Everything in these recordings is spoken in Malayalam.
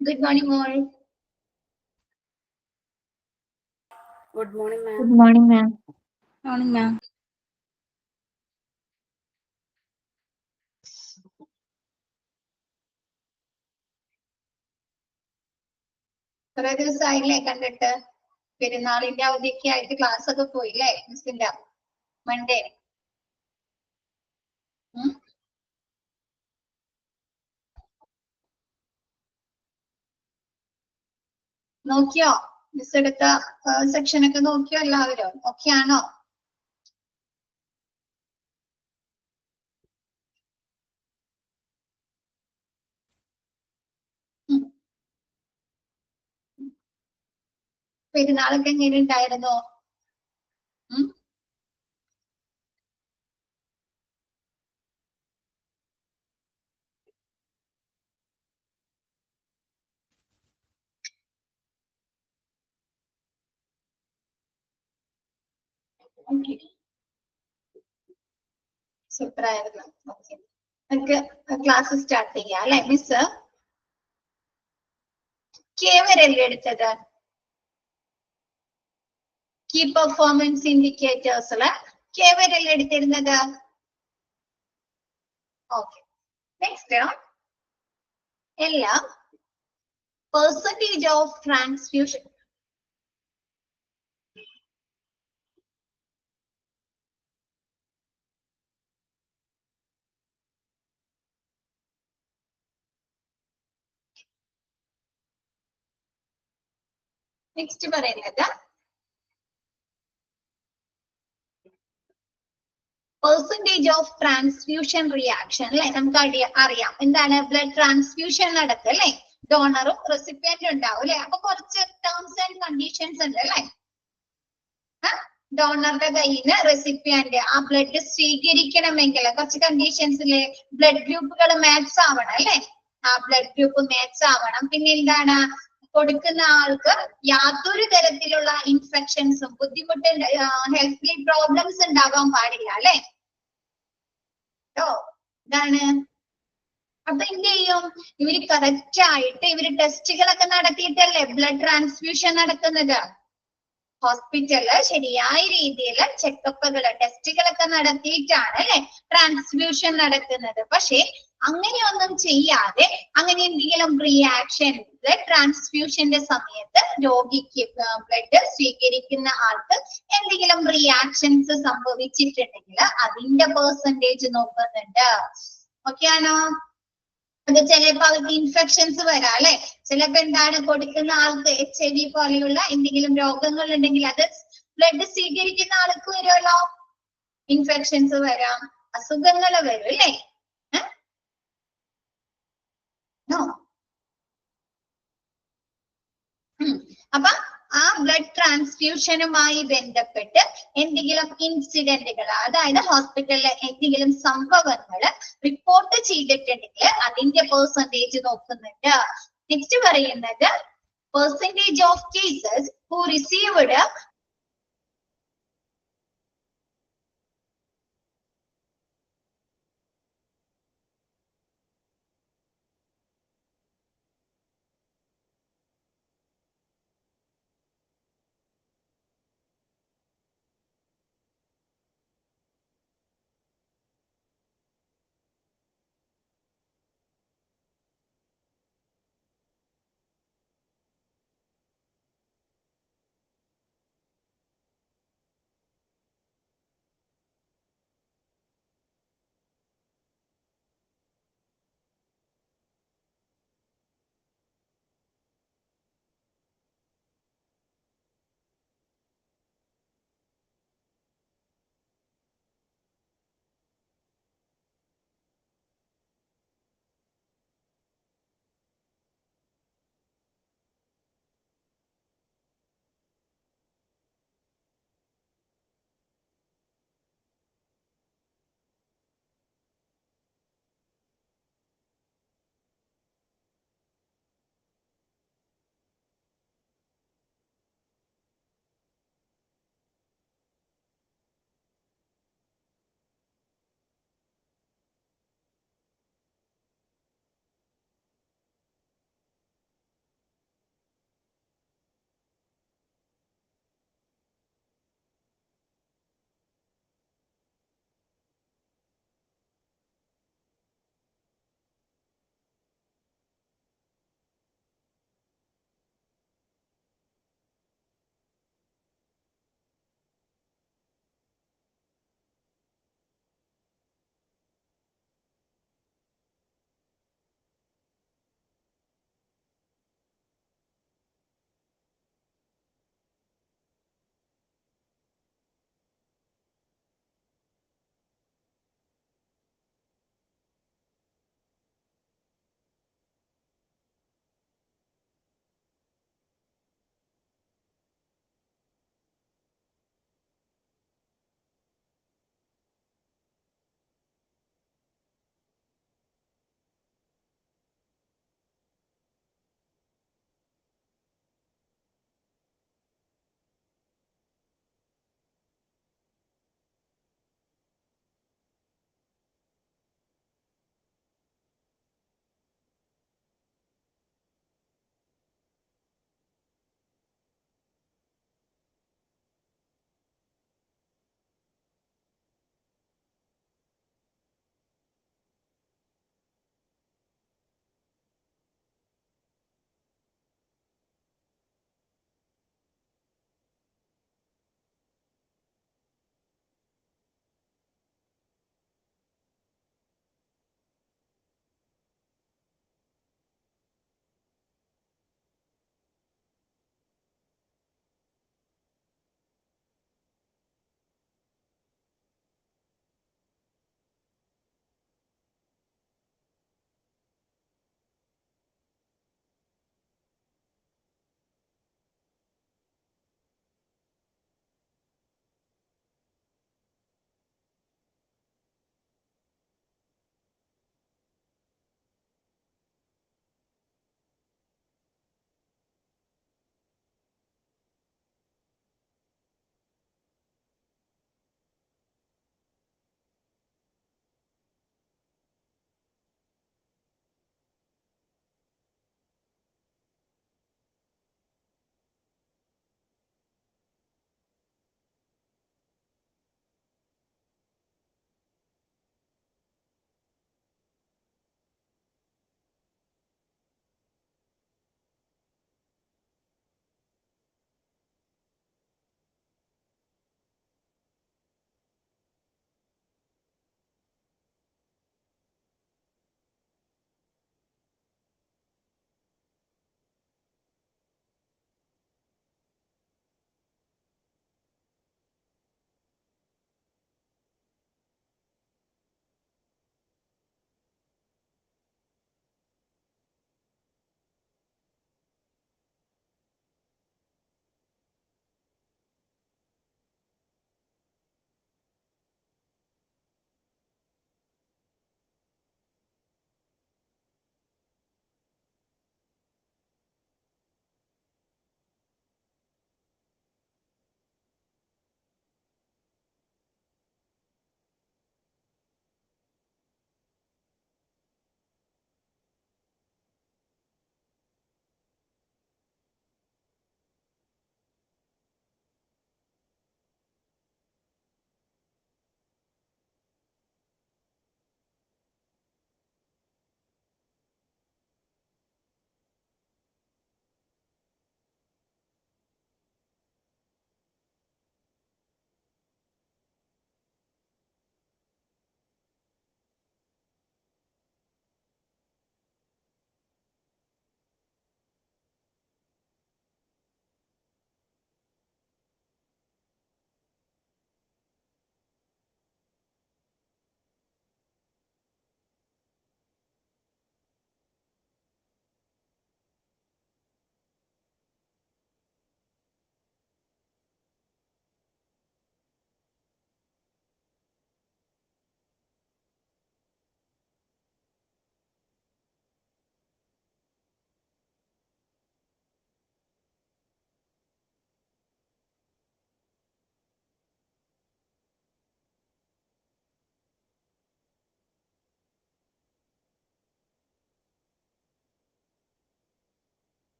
Good morning, all. Good morning, ma'am. Good morning, ma'am. Morning, ma'am. കുറെ ദിവസമായില്ലേ കണ്ടിട്ട്? പെരുന്നാളിന്റെ അവധിയൊക്കെ ആയിട്ട് ക്ലാസ് ഒക്കെ പോയില്ലേ മിസ്സിന്റെ മൺഡേ? നോക്കിയോ? മിസ് എടുത്ത സെക്ഷൻ ഒക്കെ നോക്കിയോ എല്ലാവരും? ഓക്കെ ആണോ? പെരുന്നാളൊക്കെ എങ്ങനെ ഉണ്ടായിരുന്നു? സൂപ്പർ ആയിരുന്നു. ഓക്കെ, നമുക്ക് ക്ലാസ് സ്റ്റാർട്ട് ചെയ്യാം അല്ലെ? മിസ് കെ വരെയല്ലേ എടുത്തത്? കീ പെർഫോമൻസ് ഇൻഡിക്കേറ്റേഴ്സില് കെ വരെയല്ലേ എടുത്തിരുന്നത്? ഓക്കെ, നെക്സ്റ്റ് എല്ലാം പെർസെന്റേജ് ഓഫ് ട്രാൻസ്ഫ്യൂഷൻ. നെക്സ്റ്റ് പറയുന്നത് പെർസെന്റേജ് ഓഫ് ട്രാൻസ്ഫ്യൂഷൻ റിയാക്ഷൻ അല്ലെ? നമുക്ക് അറിയാം എന്താണ് ബ്ലഡ് ട്രാൻസ്ഫ്യൂഷൻ നടക്കുക അല്ലെ? ഡോണറും റെസിപ്പിയന്റും ഉണ്ടാവും അല്ലെ? അപ്പൊ കുറച്ച് ടേംസ് ആൻഡ് കണ്ടീഷൻസ് ഉണ്ട് അല്ലെ? ഡോണറുടെ കയ്യിൽ നിന്ന് റെസിപ്പിയന്റ് ആ ബ്ലഡ് സ്വീകരിക്കണമെങ്കിൽ കുറച്ച് കണ്ടീഷൻസിലെ ബ്ലഡ് ഗ്രൂപ്പുകൾ മാച്ച് ആവണം അല്ലെ? ആ ബ്ലഡ് ഗ്രൂപ്പ് മാച്ച് ആവണം. പിന്നെ എന്താണ്, കൊടുക്കുന്ന ആൾക്ക് യാതൊരു തരത്തിലുള്ള ഇൻഫെക്ഷൻസും ബുദ്ധിമുട്ട് ഹെൽത്ത് പ്രോബ്ലംസ് ഉണ്ടാകാൻ പാടില്ല അല്ലെ? ഇതാണ്. അപ്പൊ എന്ത് ചെയ്യും? ഇവര് കറക്റ്റ് ആയിട്ട് ഇവര് ടെസ്റ്റുകളൊക്കെ നടത്തിയിട്ടല്ലേ ബ്ലഡ് ട്രാൻസ്ഫ്യൂഷൻ നടത്തുന്നത്? ഹോസ്പിറ്റലില് ശരിയായ രീതിയിൽ ചെക്കപ്പുകള് ടെസ്റ്റുകളൊക്കെ നടത്തിയിട്ടാണ് അല്ലെ ട്രാൻസ്ഫ്യൂഷൻ നടത്തുന്നത്. പക്ഷെ അങ്ങനെയൊന്നും ചെയ്യാതെ അങ്ങനെ എന്തെങ്കിലും റിയാക്ഷൻ ബ്ലഡ് ട്രാൻസ്ഫ്യൂഷന്റെ സമയത്ത് രോഗിക്ക് ബ്ലഡ് സ്വീകരിക്കുന്ന ആൾക്ക് എന്തെങ്കിലും റിയാക്ഷൻസ് സംഭവിച്ചിട്ടുണ്ടെങ്കിൽ അതിന്റെ പെർസെന്റേജ് നോക്കുന്നുണ്ട്. ഓക്കെ ആണോ? അത് ചിലപ്പോ അവർക്ക് ഇൻഫെക്ഷൻസ് വരാം അല്ലെ? ചിലപ്പോ എന്താണ്, കൊടുക്കുന്ന ആൾക്ക് HIV പോലെയുള്ള എന്തെങ്കിലും രോഗങ്ങൾ ഉണ്ടെങ്കിൽ അത് ബ്ലഡ് സ്വീകരിക്കുന്ന ആൾക്ക് വരുമല്ലോ, ഇൻഫെക്ഷൻസ് വരാം, അസുഖങ്ങൾ വരും അല്ലേ? അപ്പൊ ആ ബ്ലഡ് ട്രാൻസ്ഫ്യൂഷനുമായി ബന്ധപ്പെട്ട് എന്തെങ്കിലും ഇൻസിഡന്റുകൾ, അതായത് ഹോസ്പിറ്റലിലെ എന്തെങ്കിലും സംഭവങ്ങൾ റിപ്പോർട്ട് ചെയ്തിട്ടുണ്ടെങ്കിൽ അതിന്റെ പെർസെന്റേജ് നോക്കുന്നുണ്ട്. നെക്സ്റ്റ് പറയുന്നത് percentage of cases who received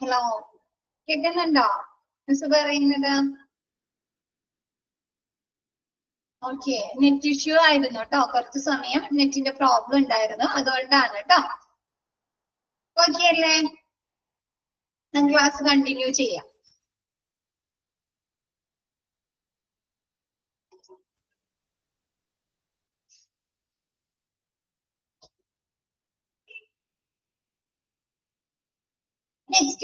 hello, കേൾക്കുന്നുണ്ടോ മിസ് പറയുന്നത്? ഓക്കെ, നെറ്റ് ഇഷ്യൂ ആയിരുന്നു കേട്ടോ. കുറച്ച് സമയം നെറ്റിന്റെ പ്രോബ്ലം ഉണ്ടായിരുന്നു, അതുകൊണ്ടാണ് കേട്ടോ. ഓക്കെ അല്ലേ? ഞാൻ ക്ലാസ് കണ്ടിന്യൂ ചെയ്യാം. Next,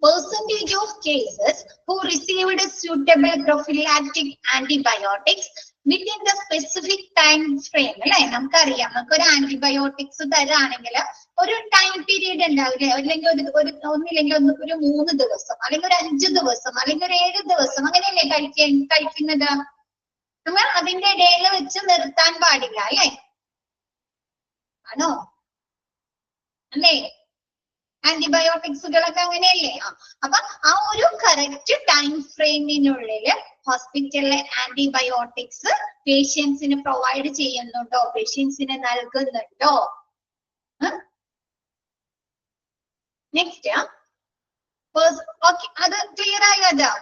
percentage of cases who received suitable prophylactic antibiotics within the specific time frame. അല്ലെ, നമുക്കറിയാം, നമുക്കൊരു ആന്റിബയോട്ടിക്സ് തരാണെങ്കിൽ ഒരു ടൈം പീരീഡ് ഉണ്ടാവില്ലേ? അല്ലെങ്കിൽ ഒന്നില്ലെങ്കിൽ ഒരു 3 ദിവസം, അല്ലെങ്കിൽ ഒരു 5 ദിവസം, അല്ലെങ്കിൽ ഒരു 7 ദിവസം, അങ്ങനെയല്ലേ കഴിക്കുന്നത്? നമ്മൾ അതിന്റെ ഇടയിൽ വെച്ച് നിർത്താൻ പാടില്ല അല്ലെ? ആണോ? അല്ലേ? ആന്റിബയോട്ടിക്സുകളൊക്കെ അങ്ങനെയല്ലേ? അപ്പൊ ആ ഒരു കറക്റ്റ് ടൈം ഫ്രെയിമിനുള്ളില് ഹോസ്പിറ്റലിലെ ആന്റിബയോട്ടിക്സ് പേഷ്യൻസിന് പ്രൊവൈഡ് ചെയ്യുന്നുണ്ടോ, പേഷ്യൻസിന് നൽകുന്നുണ്ടോ? നെക്സ്റ്റ്, ഓക്കെ, അത് ക്ലിയർ ആയതോ?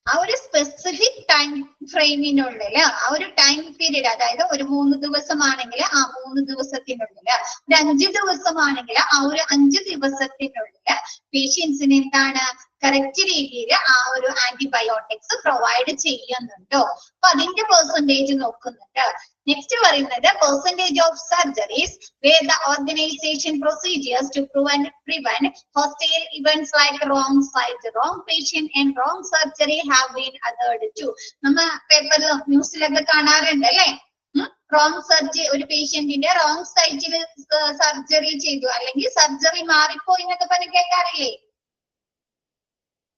ആ ഒരു സ്പെസിഫിക് ടൈം ഫ്രെയിമിനുള്ളില്, ആ ഒരു ടൈം പീരീഡ്, അതായത് ഒരു 3 ദിവസമാണെങ്കിൽ ആ 3 ദിവസത്തിനുള്ളില്, ഒരു 5 ദിവസമാണെങ്കിൽ ആ ഒരു 5 ദിവസത്തിനുള്ളില് പേഷ്യൻസിന് എന്താണ് കറക്റ്റ് രീതിയിൽ ആ ഒരു ആന്റിബയോട്ടിക്സ് പ്രൊവൈഡ് ചെയ്യുന്നുണ്ടോ? അപ്പൊ അതിന്റെ പെർസെന്റേജ് നോക്കുന്നുണ്ട്. നെക്സ്റ്റ് പറയുന്നത് percentage of surgeries where the organization procedures to prevent hostile events like wrong site, wrong patient and wrong surgery have been adhered to. നമ്മ പേപ്പറിലും ന്യൂസിലൊക്കെ കാണാറുണ്ട് അല്ലെ? റോങ് സർജറി, ഒരു പേഷ്യന്റിന്റെ റോങ് സൈറ്റിൽ സർജറി ചെയ്തു, അല്ലെങ്കിൽ സർജറി മാറിപ്പോയി എന്നൊക്കെ പറഞ്ഞ് കേൾക്കാറില്ലേ?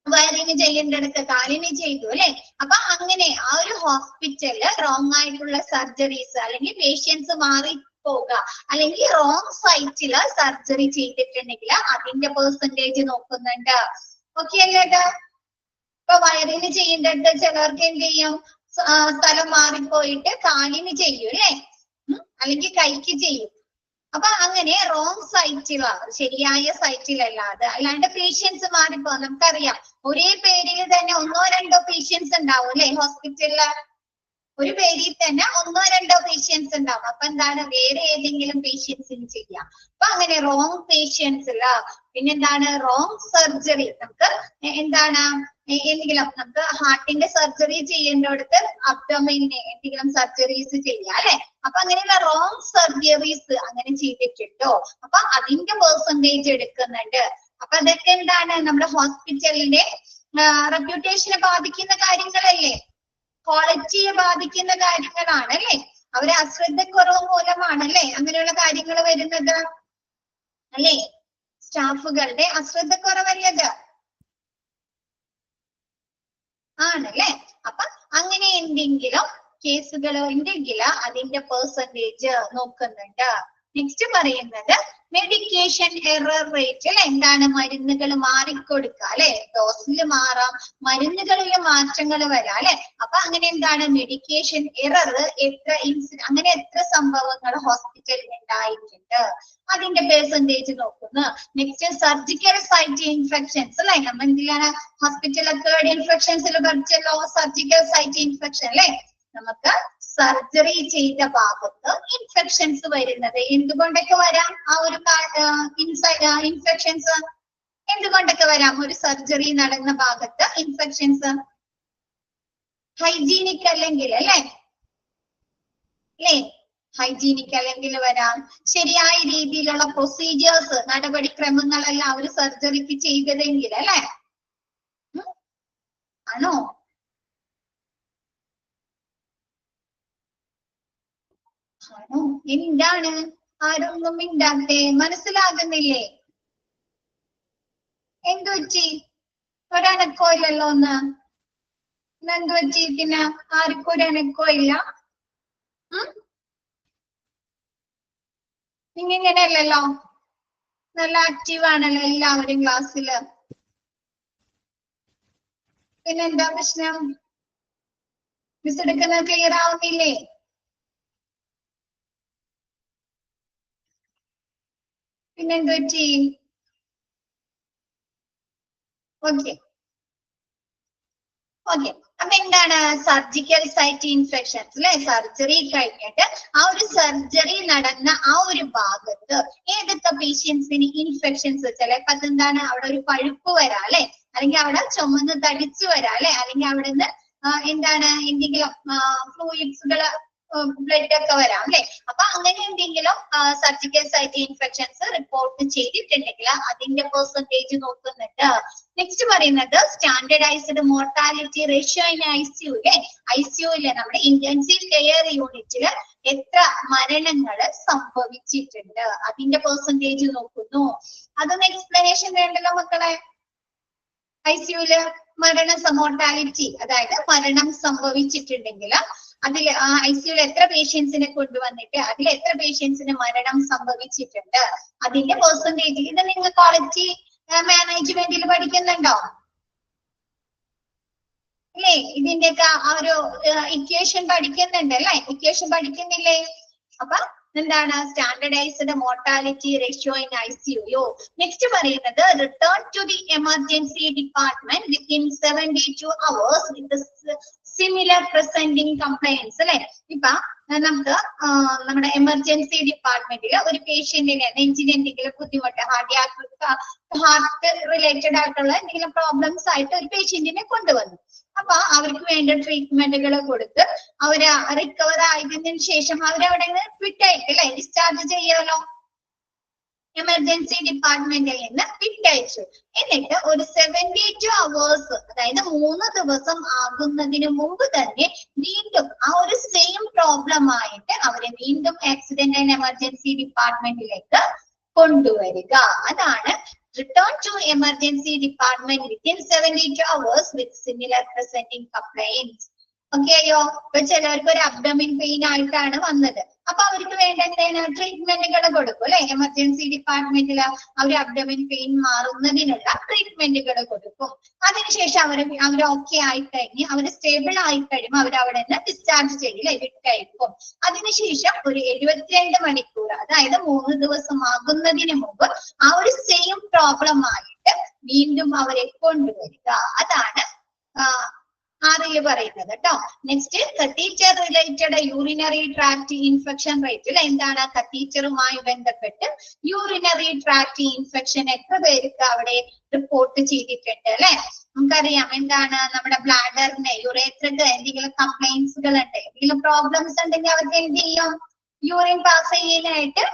വയറിന് ചെയ്യേണ്ടടുത്ത് കാലിന് ചെയ്തു അല്ലെ? അപ്പൊ അങ്ങനെ ആ ഒരു ഹോസ്പിറ്റലില് റോങ് ആയിട്ടുള്ള സർജറീസ്, അല്ലെങ്കിൽ പേഷ്യൻസ് മാറി പോവുക, അല്ലെങ്കിൽ റോങ് സൈറ്റില് സർജറി ചെയ്തിട്ടുണ്ടെങ്കിൽ അതിന്റെ പെർസെന്റേജ് നോക്കുന്നുണ്ട്. ഓക്കെ അല്ലേ? ഇപ്പൊ വയറിന് ചെയ്യേണ്ടടുത്ത് ചിലർക്ക് എന്ത് ചെയ്യും, സ്ഥലം മാറിപ്പോയിട്ട് കാലിന് ചെയ്യും അല്ലെ? അല്ലെങ്കിൽ കൈക്ക് ചെയ്യും. അപ്പൊ അങ്ങനെ റോങ് സൈറ്റിലാണ്, ശരിയായ സൈറ്റിലല്ലാതെ, അല്ലാണ്ട് പേഷ്യൻസ് മാറിപ്പോ, നമുക്കറിയാം ഒരേ പേരിൽ തന്നെ 1-2 പേഷ്യൻസ് ഉണ്ടാവും അല്ലെ ഹോസ്പിറ്റലില്? ഒരു പേരിൽ തന്നെ 1-2 പേഷ്യൻസ് ഉണ്ടാവും. അപ്പൊ എന്താണ്, വേറെ ഏതെങ്കിലും പേഷ്യൻസിന് ചെയ്യാം. അപ്പൊ അങ്ങനെ റോങ് പേഷ്യൻസില്, പിന്നെന്താണ് റോങ് സർജറി, നമുക്ക് എന്താണ് എന്തെങ്കിലും നമുക്ക് ഹാർട്ടിന്റെ സർജറി ചെയ്യേണ്ടടുത്ത് അബ്ഡോമിന് എന്തെങ്കിലും സർജറീസ് ചെയ്യാം അല്ലെ? അപ്പൊ അങ്ങനെയുള്ള റോങ് സർജറീസ് അങ്ങനെ ചെയ്തിട്ടുണ്ടോ? അപ്പൊ അതിന്റെ പെർസെന്റേജ് എടുക്കുന്നുണ്ട്. അപ്പൊ അതൊക്കെ എന്താണ്, നമ്മുടെ ഹോസ്പിറ്റലിന്റെ റെപ്യൂട്ടേഷനെ ബാധിക്കുന്ന കാര്യങ്ങളല്ലേ? ക്വാളിറ്റിയെ ബാധിക്കുന്ന കാര്യങ്ങളാണ് അല്ലെ? അവരെ അശ്രദ്ധക്കുറവ് മൂലമാണല്ലേ അങ്ങനെയുള്ള കാര്യങ്ങൾ വരുന്നത് അല്ലെ? സ്റ്റാഫുകളുടെ അശ്രദ്ധക്കുറവല്ലത് ആണല്ലേ? അപ്പൊ അങ്ങനെ എന്തെങ്കിലും കേസുകൾ ഉണ്ടെങ്കിൽ അതിന്റെ പെർസെന്റേജ് നോക്കുന്നുണ്ട്. നെക്സ്റ്റ് പറയുന്നത് മെഡിക്കേഷൻ എറർ റേറ്റ് അല്ലെ? എന്താണ്, മരുന്നുകൾ മാറിക്കൊടുക്കുക അല്ലെ? ഡോസിൽ മാറാം, മരുന്നുകളിൽ മാറ്റങ്ങൾ വരാം അല്ലെ? അപ്പൊ അങ്ങനെ എന്താണ് മെഡിക്കേഷൻ എറർ, അങ്ങനെ എത്ര സംഭവങ്ങൾ ഹോസ്പിറ്റലിൽ ഉണ്ടായിട്ടുണ്ട്, അതിന്റെ പെർസെന്റേജ് നോക്കുന്നു. നെക്സ്റ്റ് സർജിക്കൽ സൈറ്റ് ഇൻഫെക്ഷൻസ് അല്ലെ? നമ്മൾ എന്തിനാണ് ഹോസ്പിറ്റൽ അക്വേർഡ് ഇൻഫെക്ഷൻസിൽ പഠിച്ചല്ലോ, സർജിക്കൽ സൈറ്റ് ഇൻഫെക്ഷൻ അല്ലെ? നമുക്ക് സർജറി ചെയ്ത ഭാഗത്ത് ഇൻഫെക്ഷൻസ് വരുന്നത് എന്തുകൊണ്ടൊക്കെ വരാം? ആ ഒരു ഇൻഫെക്ഷൻസ് എന്തുകൊണ്ടൊക്കെ വരാം? ഒരു സർജറി നടന്ന ഭാഗത്ത് ഇൻഫെക്ഷൻസ് ഹൈജീനിക് അല്ലെങ്കിൽ അല്ലെ? ഹൈജീനിക് അല്ലെങ്കിൽ വരാം. ശരിയായ രീതിയിലുള്ള പ്രൊസീജിയേഴ്സ്, നടപടിക്രമങ്ങളല്ല ഒരു സർജറിക്ക് ചെയ്തതെങ്കിൽ അല്ലെ? ആണോ? ആണോ? എന്താണ് ആരൊന്നും മിണ്ടാത്തെ? മനസ്സിലാകുന്നില്ലേ? എന്തു പറ്റി? ഒരനക്കോ ഇല്ലല്ലോ ഒന്ന്? എന്തു പറ്റി? പിന്നെ ആർക്കും ഒരു അനക്കോ ഇല്ല? ഇങ്ങനെയല്ലല്ലോ, നല്ല ആക്റ്റീവ് ആണല്ലോ എല്ലാവരും ക്ലാസ്സില്. പിന്നെന്താ പ്രശ്നം? മിസ് എടുക്കുന്നത് ക്ലിയർ ആവുന്നില്ലേ? പിന്നെന്ത് പറ്റി? Okay okay. അപ്പൊ എന്താണ് സർജിക്കൽ സൈറ്റ് ഇൻഫെക്ഷൻസ് അല്ലെ? സർജറി കഴിഞ്ഞിട്ട് ആ ഒരു സർജറി നടന്ന ആ ഒരു ഭാഗത്ത് ഏതൊക്കെ പേഷ്യൻസിന് ഇൻഫെക്ഷൻസ്, ചിലപ്പോ അതെന്താണ് അവിടെ ഒരു പഴുപ്പ് വരാം അല്ലെ, അല്ലെങ്കിൽ അവിടെ ചുമന്ന് തടിച്ചു വരാം അല്ലെ, അല്ലെങ്കിൽ അവിടെ നിന്ന് എന്താണ് എന്തെങ്കിലും ഫ്ലൂയിഡ്സുകള് ബ്ലഡ് ഒക്കെ വരാം അല്ലെ. അപ്പൊ അങ്ങനെ എന്തെങ്കിലും സർജിക്കൽ സൈറ്റ് ഇൻഫെക്ഷൻസ് റിപ്പോർട്ട് ചെയ്തിട്ടുണ്ടെങ്കിൽ അതിന്റെ പെർസെന്റേജ് നോക്കുന്നുണ്ട്. നെക്സ്റ്റ് പറയുന്നത് standardized mortality ratio in ICU ലെ, ICUയിലെ നമ്മുടെ ഇന്റൻസീവ് കെയർ യൂണിറ്റില് എത്ര മരണങ്ങൾ സംഭവിച്ചിട്ടുണ്ട് അതിന്റെ പെർസെന്റേജ് നോക്കുന്നു. അതൊന്ന് എക്സ്പ്ലനേഷൻ വേണ്ടല്ലോ മക്കളെ. ICUയില് മോർട്ടാലിറ്റി, അതായത് മരണം സംഭവിച്ചിട്ടുണ്ടെങ്കിൽ അതിൽ ICUയിൽ എത്ര പേഷ്യൻസിനെ കൊണ്ടുവന്നിട്ട് അതിൽ എത്ര പേഷ്യൻസിന് മരണം സംഭവിച്ചിട്ടുണ്ട് അതിന്റെ പെർസെന്റേജ്. ഇത് നിങ്ങൾ ക്വാളിറ്റി മാനേജ്മെന്റിൽ പഠിക്കുന്നുണ്ടോ അല്ലേ? ഇതിന്റെയൊക്കെ ആ ഒരു ഇക്വേഷൻ പഠിക്കുന്നുണ്ട് അല്ലെ? ഇക്വേഷൻ പഠിക്കുന്നില്ലേ? അപ്പൊ എന്താണ് standardized mortality ratio in ICU. Next പറയുന്നത് return to the emergency department within 72 hours with similar presenting complaints അല്ലെ. ഇപ്പൊ നമുക്ക് നമ്മുടെ എമർജൻസി ഡിപ്പാർട്ട്മെന്റിൽ ഒരു പേഷ്യന്റിന് നെഞ്ചിന് എന്തെങ്കിലും ബുദ്ധിമുട്ട്, ഹാർട്ട് റിലേറ്റഡ് ആയിട്ടുള്ള എന്തെങ്കിലും പ്രോബ്ലംസ് ആയിട്ട് ഒരു പേഷ്യന്റിനെ കൊണ്ടുവന്നു. അപ്പൊ അവർക്ക് വേണ്ട ട്രീറ്റ്മെന്റുകൾ കൊടുത്ത് അവര് റിക്കവർ ആയതിനു ശേഷം അവരവിടെ നിന്ന് വിട്ടയക്കും അല്ലെ, ഡിസ്ചാർജ് ചെയ്യാലോ. എമർജൻസി ഡിപ്പാർട്ട്മെന്റിൽ നിന്ന് വിട്ടയച്ചു. എന്നിട്ട് ഒരു 72 hours, അതായത് 3 ദിവസം ആകുന്നതിന് മുമ്പ് തന്നെ വീണ്ടും ആ ഒരു സെയിം പ്രോബ്ലം ആയിട്ട് അവരെ വീണ്ടും ആക്സിഡന്റ് ആൻഡ് എമർജൻസി ഡിപ്പാർട്ട്മെന്റിലേക്ക് കൊണ്ടുവരിക. അതാണ് return to emergency department within 72 hours with similar presenting complaints. Okay അയ്യോ, ഇപ്പൊ ചിലവർക്ക് ഒരു അബ്ഡോമിൻ പെയിൻ ആയിട്ടാണ് വന്നത്. അപ്പൊ അവർക്ക് വേണ്ട എന്താണ് ട്രീറ്റ്മെന്റുകൾ കൊടുക്കും അല്ലെ. എമർജൻസി ഡിപ്പാർട്ട്മെന്റിൽ അവർ അബ്ഡോമിൻ പെയിൻ മാറുന്നതിനുള്ള ട്രീറ്റ്മെന്റുകൾ കൊടുക്കും. അതിനുശേഷം അവർ ഓക്കെ ആയിക്കഴിഞ്ഞ് അവർ സ്റ്റേബിൾ ആയിക്കഴിയുമ്പോൾ അവർ അവിടെ നിന്ന് ഡിസ്ചാർജ് ചെയ്യില്ലേ, വിട്ടയക്കും. അതിനുശേഷം ഒരു 72 മണിക്കൂർ, അതായത് 3 ദിവസം ആകുന്നതിന് മുമ്പ് ആ ഒരു സെയിം പ്രോബ്ലം ആയിട്ട് വീണ്ടും അവരെ കൊണ്ടുവരിക. അതാണ് ആറില് പറയുന്നത് കേട്ടോ. Next catheter related urinary tract infection റേറ്റിൽ എന്താണ് കത്തീറ്ററുമായി ബന്ധപ്പെട്ട് യൂറിനറി ട്രാക്ട് ഇൻഫെക്ഷൻ എത്ര പേർക്ക് അവിടെ റിപ്പോർട്ട് ചെയ്തിട്ടുണ്ട് അല്ലെ. നമുക്കറിയാം എന്താണ് നമ്മുടെ ബ്ലാഡറിന് യുറേറ്ററിന് എന്തെങ്കിലും കംപ്ലൈൻസുകൾ ഉണ്ട്, എന്തെങ്കിലും പ്രോബ്ലംസ് ഉണ്ടെങ്കിൽ അവർക്ക് എന്ത് ചെയ്യും, യൂറിൻ പാസ് ചെയ്യാനായിട്ട്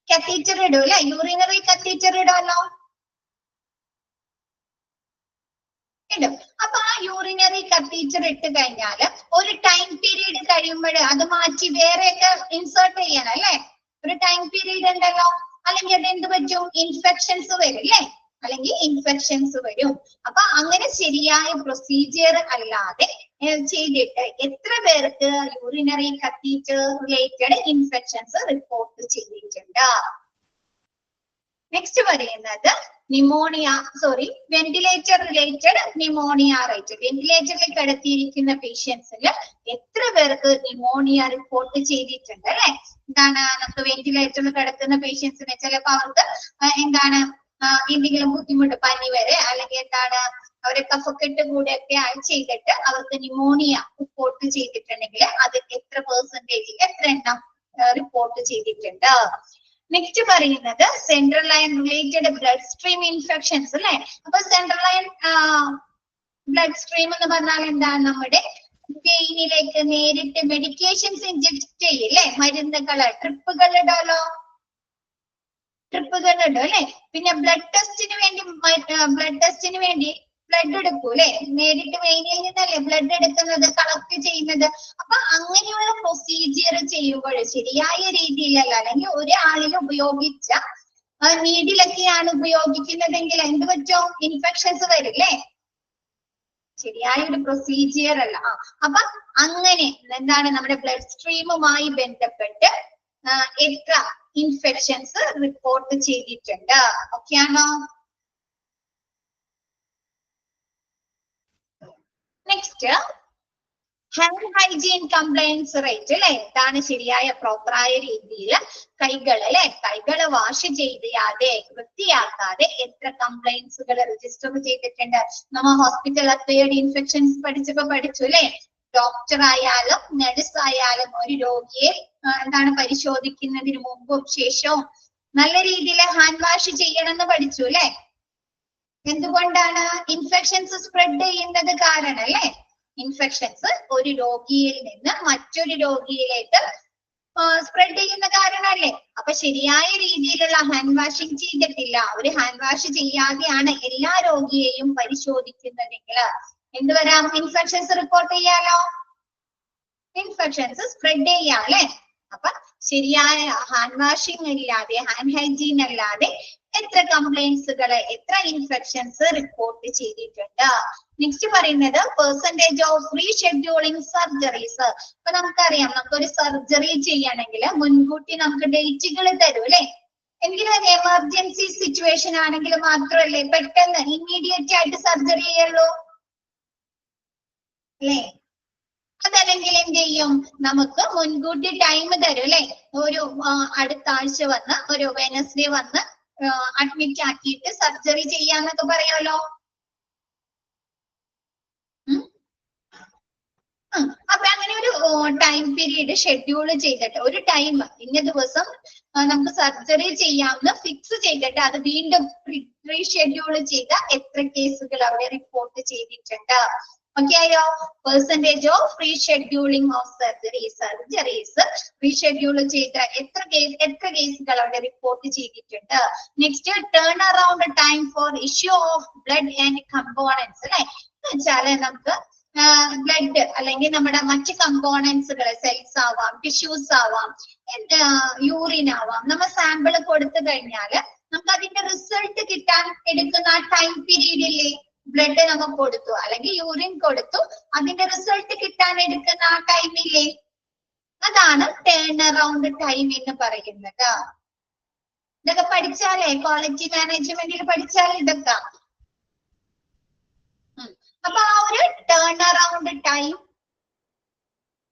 കത്തീറ്റർ ഇടും അല്ലെ. യൂറിനറി കത്തീറ്റർ ഇടുമല്ലോ, ഇടും. അപ്പൊ ആ യൂറിനറി കത്തീറ്റർ ഇട്ട് കഴിഞ്ഞാൽ ഒരു ടൈം പീരീഡ് കഴിയുമ്പോൾ അത് മാറ്റി വേറെയൊക്കെ ഇൻസേർട്ട് ചെയ്യണം അല്ലെ. ഒരു ടൈം പീരീഡ് ഉണ്ടല്ലോ, അല്ലെങ്കിൽ അത് എന്ത് പറ്റും, ഇൻഫെക്ഷൻസ് വരും അല്ലെ, അല്ലെങ്കിൽ ഇൻഫെക്ഷൻസ് വരും. അപ്പൊ അങ്ങനെ ശരിയായ പ്രൊസീജിയർ അല്ലാതെ ചെയ്തിട്ട് എത്ര പേർക്ക് urinary catheter related infections report ചെയ്തിട്ടുണ്ട്. നെക്സ്റ്റ് പറയുന്നത് വെന്റിലേറ്റർ റിലേറ്റഡ് ന്യൂമോണിയ റേറ്റ്. വെന്റിലേറ്ററിൽ കിടത്തിയിരിക്കുന്ന പേഷ്യൻസിൽ എത്ര പേർക്ക് ന്യൂമോണിയ റിപ്പോർട്ട് ചെയ്തിട്ടുണ്ട് അല്ലെ. എന്താണ് നമുക്ക് വെന്റിലേറ്ററിൽ കിടക്കുന്ന പേഷ്യൻസിന് ചിലപ്പോ അവർക്ക് എന്താണ് എന്തെങ്കിലും ബുദ്ധിമുട്ട്, പനി വരെ അല്ലെങ്കിൽ എന്താണ് അവരെ കഫക്കെട്ട് കൂടെയൊക്കെ ചെയ്തിട്ട് അവർക്ക് ന്യൂമോണിയ റിപ്പോർട്ട് ചെയ്തിട്ടുണ്ടെങ്കിൽ അത് എത്ര പെർസെന്റേജ്, എത്ര എണ്ണം റിപ്പോർട്ട് ചെയ്തിട്ടുണ്ട്. നെക്സ്റ്റ് പറയുന്നത് central line related blood stream infections അല്ലെ. അപ്പൊ സെൻട്രൽ ലൈൻ ബ്ലഡ് സ്ട്രീം എന്ന് പറഞ്ഞാൽ എന്താണ്, നമ്മുടെ വെയിനിലേക്ക് നേരിട്ട് മെഡിക്കേഷൻസ് ഇൻജെക്ട് ചെയ്യില്ലേ, മരുന്നുകള്, ട്രിപ്പുകൾ ഇടാലോ, ട്രിപ്പുകൾ ഇടും അല്ലെ. പിന്നെ ബ്ലഡ് ടെസ്റ്റിന് വേണ്ടി ബ്ലഡ് എടുക്കൂ അല്ലെ, നേരിട്ട് വെയിനിൽ നിന്നല്ലേ ബ്ലഡ് എടുക്കുന്നത്, കളക്ട് ചെയ്യുന്നത്. അപ്പൊ അങ്ങനെയുള്ള പ്രൊസീജിയർ ചെയ്യുമ്പോൾ ശരിയായ രീതിയിലല്ല, അല്ലെങ്കിൽ ഒരാളിൽ ഉപയോഗിച്ച നീഡിലൊക്കെയാണ് ഉപയോഗിക്കുന്നതെങ്കിൽ എന്ത് പറ്റും, ഇൻഫെക്ഷൻസ് വരില്ലേ, ശരിയായ ഒരു പ്രൊസീജിയർ അല്ല. അപ്പൊ അങ്ങനെ എന്താണ് നമ്മുടെ ബ്ലഡ് സ്ട്രീമുമായി ബന്ധപ്പെട്ട് എത്ര ഇൻഫെക്ഷൻസ് റിപ്പോർട്ട് ചെയ്തിട്ടുണ്ട്. ഓക്കെ ആണോ? Next hand hygiene compliance rate അല്ലെ, എന്താണ് ശരിയായ പ്രോപ്പറായ രീതിയിൽ കൈകൾ അല്ലെ, കൈകൾ വാഷ് ചെയ്യാതെ വൃത്തിയാക്കാതെ എത്ര കംപ്ലൈൻസുകൾ രജിസ്റ്റർ ചെയ്തിട്ടുണ്ട്. നമ്മ ഹോസ്പിറ്റൽ അക്വയർഡ് ഇൻഫെക്ഷൻസ് പഠിച്ചപ്പോ പഠിച്ചു അല്ലെ, ഡോക്ടർ ആയാലും നഴ്സ് ആയാലും ഒരു രോഗിയെ എന്താണ് പരിശോധിക്കുന്നതിന് മുമ്പും ശേഷവും നല്ല രീതിയിൽ ഹാൻഡ് വാഷ് ചെയ്യണമെന്ന് പഠിച്ചു അല്ലെ. എന്തുകൊണ്ടാണ്? ഇൻഫെക്ഷൻസ് സ്പ്രെഡ് ചെയ്യുന്നത് കാരണം അല്ലെ, ഇൻഫെക്ഷൻസ് ഒരു രോഗിയിൽ നിന്ന് മറ്റൊരു രോഗിയിലേക്ക് സ്പ്രെഡ് ചെയ്യുന്ന കാരണല്ലേ. അപ്പൊ ശരിയായ രീതിയിലുള്ള ഹാൻഡ് വാഷിംഗ് ചെയ്തിട്ടില്ല, ഒരു ഹാൻഡ് വാഷ് ചെയ്യാതെയാണ് എല്ലാ രോഗിയെയും പരിശോധിക്കുന്നതെങ്കിൽ എന്ത് വരാം? ഇൻഫെക്ഷൻസ് റിപ്പോർട്ട് ചെയ്യാലോ, ഇൻഫെക്ഷൻസ് സ്പ്രെഡ് ചെയ്യാം അല്ലെ. അപ്പൊ ശരിയായ ഹാൻഡ് വാഷിംഗ് ഇല്ലാതെ, ഹാൻഡ് ഹൈജീൻ അല്ലാതെ എത്ര കംപ്ലൈൻസുകൾ, എത്ര ഇൻഫെക്ഷൻസ് റിപ്പോർട്ട് ചെയ്തിട്ടുണ്ട്. നെക്സ്റ്റ് പറയുന്നത് പെർസെന്റേജ് ഓഫ് റീഷെഡ്യൂളിംഗ് സർജറീസ്. അപ്പൊ നമുക്കറിയാം, നമുക്കൊരു സർജറി ചെയ്യണമെങ്കിൽ മുൻകൂട്ടി നമുക്ക് ഡേറ്റുകൾ തരും അല്ലെ. എങ്കിലും ഒരു എമർജൻസി സിറ്റുവേഷൻ ആണെങ്കിൽ മാത്രമല്ലേ പെട്ടെന്ന് ഇമ്മീഡിയറ്റ് ആയിട്ട് സർജറി ചെയ്യുള്ളൂ അല്ലേ. അതല്ലെങ്കിൽ എന്ത് ചെയ്യും? നമുക്ക് മുൻകൂട്ടി ടൈം തരും അല്ലെ. ഒരു അടുത്ത ആഴ്ച വന്ന്, ഒരു വെനസ്ഡേ വന്ന് അഡ്മിറ്റ് ആക്കിയിട്ട് സർജറി ചെയ്യാന്നൊക്കെ പറയുമല്ലോ. അപ്പൊ അങ്ങനെ ഒരു ടൈം പീരീഡ് ഷെഡ്യൂൾ ചെയ്തിട്ട്, ഒരു ടൈം ഇന്ന ദിവസം നമുക്ക് സർജറി ചെയ്യാമെന്ന് ഫിക്സ് ചെയ്തിട്ട് അത് വീണ്ടും റീഷെഡ്യൂൾ ചെയ്ത എത്ര കേസുകൾ അവിടെ റിപ്പോർട്ട് ചെയ്തിട്ടുണ്ട്. ഓക്കെ ആയോ? Percentage of rescheduling of surgeries reschedule ചെയ്ത എത്ര കേസുകൾ അവിടെ റിപ്പോർട്ട് ചെയ്തിട്ടുണ്ട്. Next turn around time for issue of blood and components അല്ലെ. എന്ന് വെച്ചാല് നമുക്ക് ബ്ലഡ് അല്ലെങ്കിൽ നമ്മുടെ മറ്റ് കമ്പോണൻസുകൾ, സെൽസ് ആവാം, ടിഷ്യൂസ് ആവാം, യൂറിൻ ആവാം, നമ്മൾ സാമ്പിൾ കൊടുത്തു കഴിഞ്ഞാല് നമുക്ക് അതിന്റെ റിസൾട്ട് കിട്ടാൻ എടുക്കുന്ന ആ ടൈം പീരീഡ് ഇല്ലേ, ബ്ലഡ് നമുക്ക് കൊടുത്തു അല്ലെങ്കിൽ യൂറിൻ കൊടുത്തു, അതിന്റെ റിസൾട്ട് കിട്ടാൻ എടുക്കുന്ന ആ ടൈമില്ലേ, അതാണ് ടേൺ അറൗണ്ട് ടൈം എന്ന് പറയുന്നത്. ഇതൊക്കെ പഠിച്ചാലേ, ക്വാളിറ്റി മാനേജ്മെന്റിൽ പഠിച്ചാൽ ഇതൊക്കെ. അപ്പൊ ആ ഒരു ടേൺ അറൗണ്ട്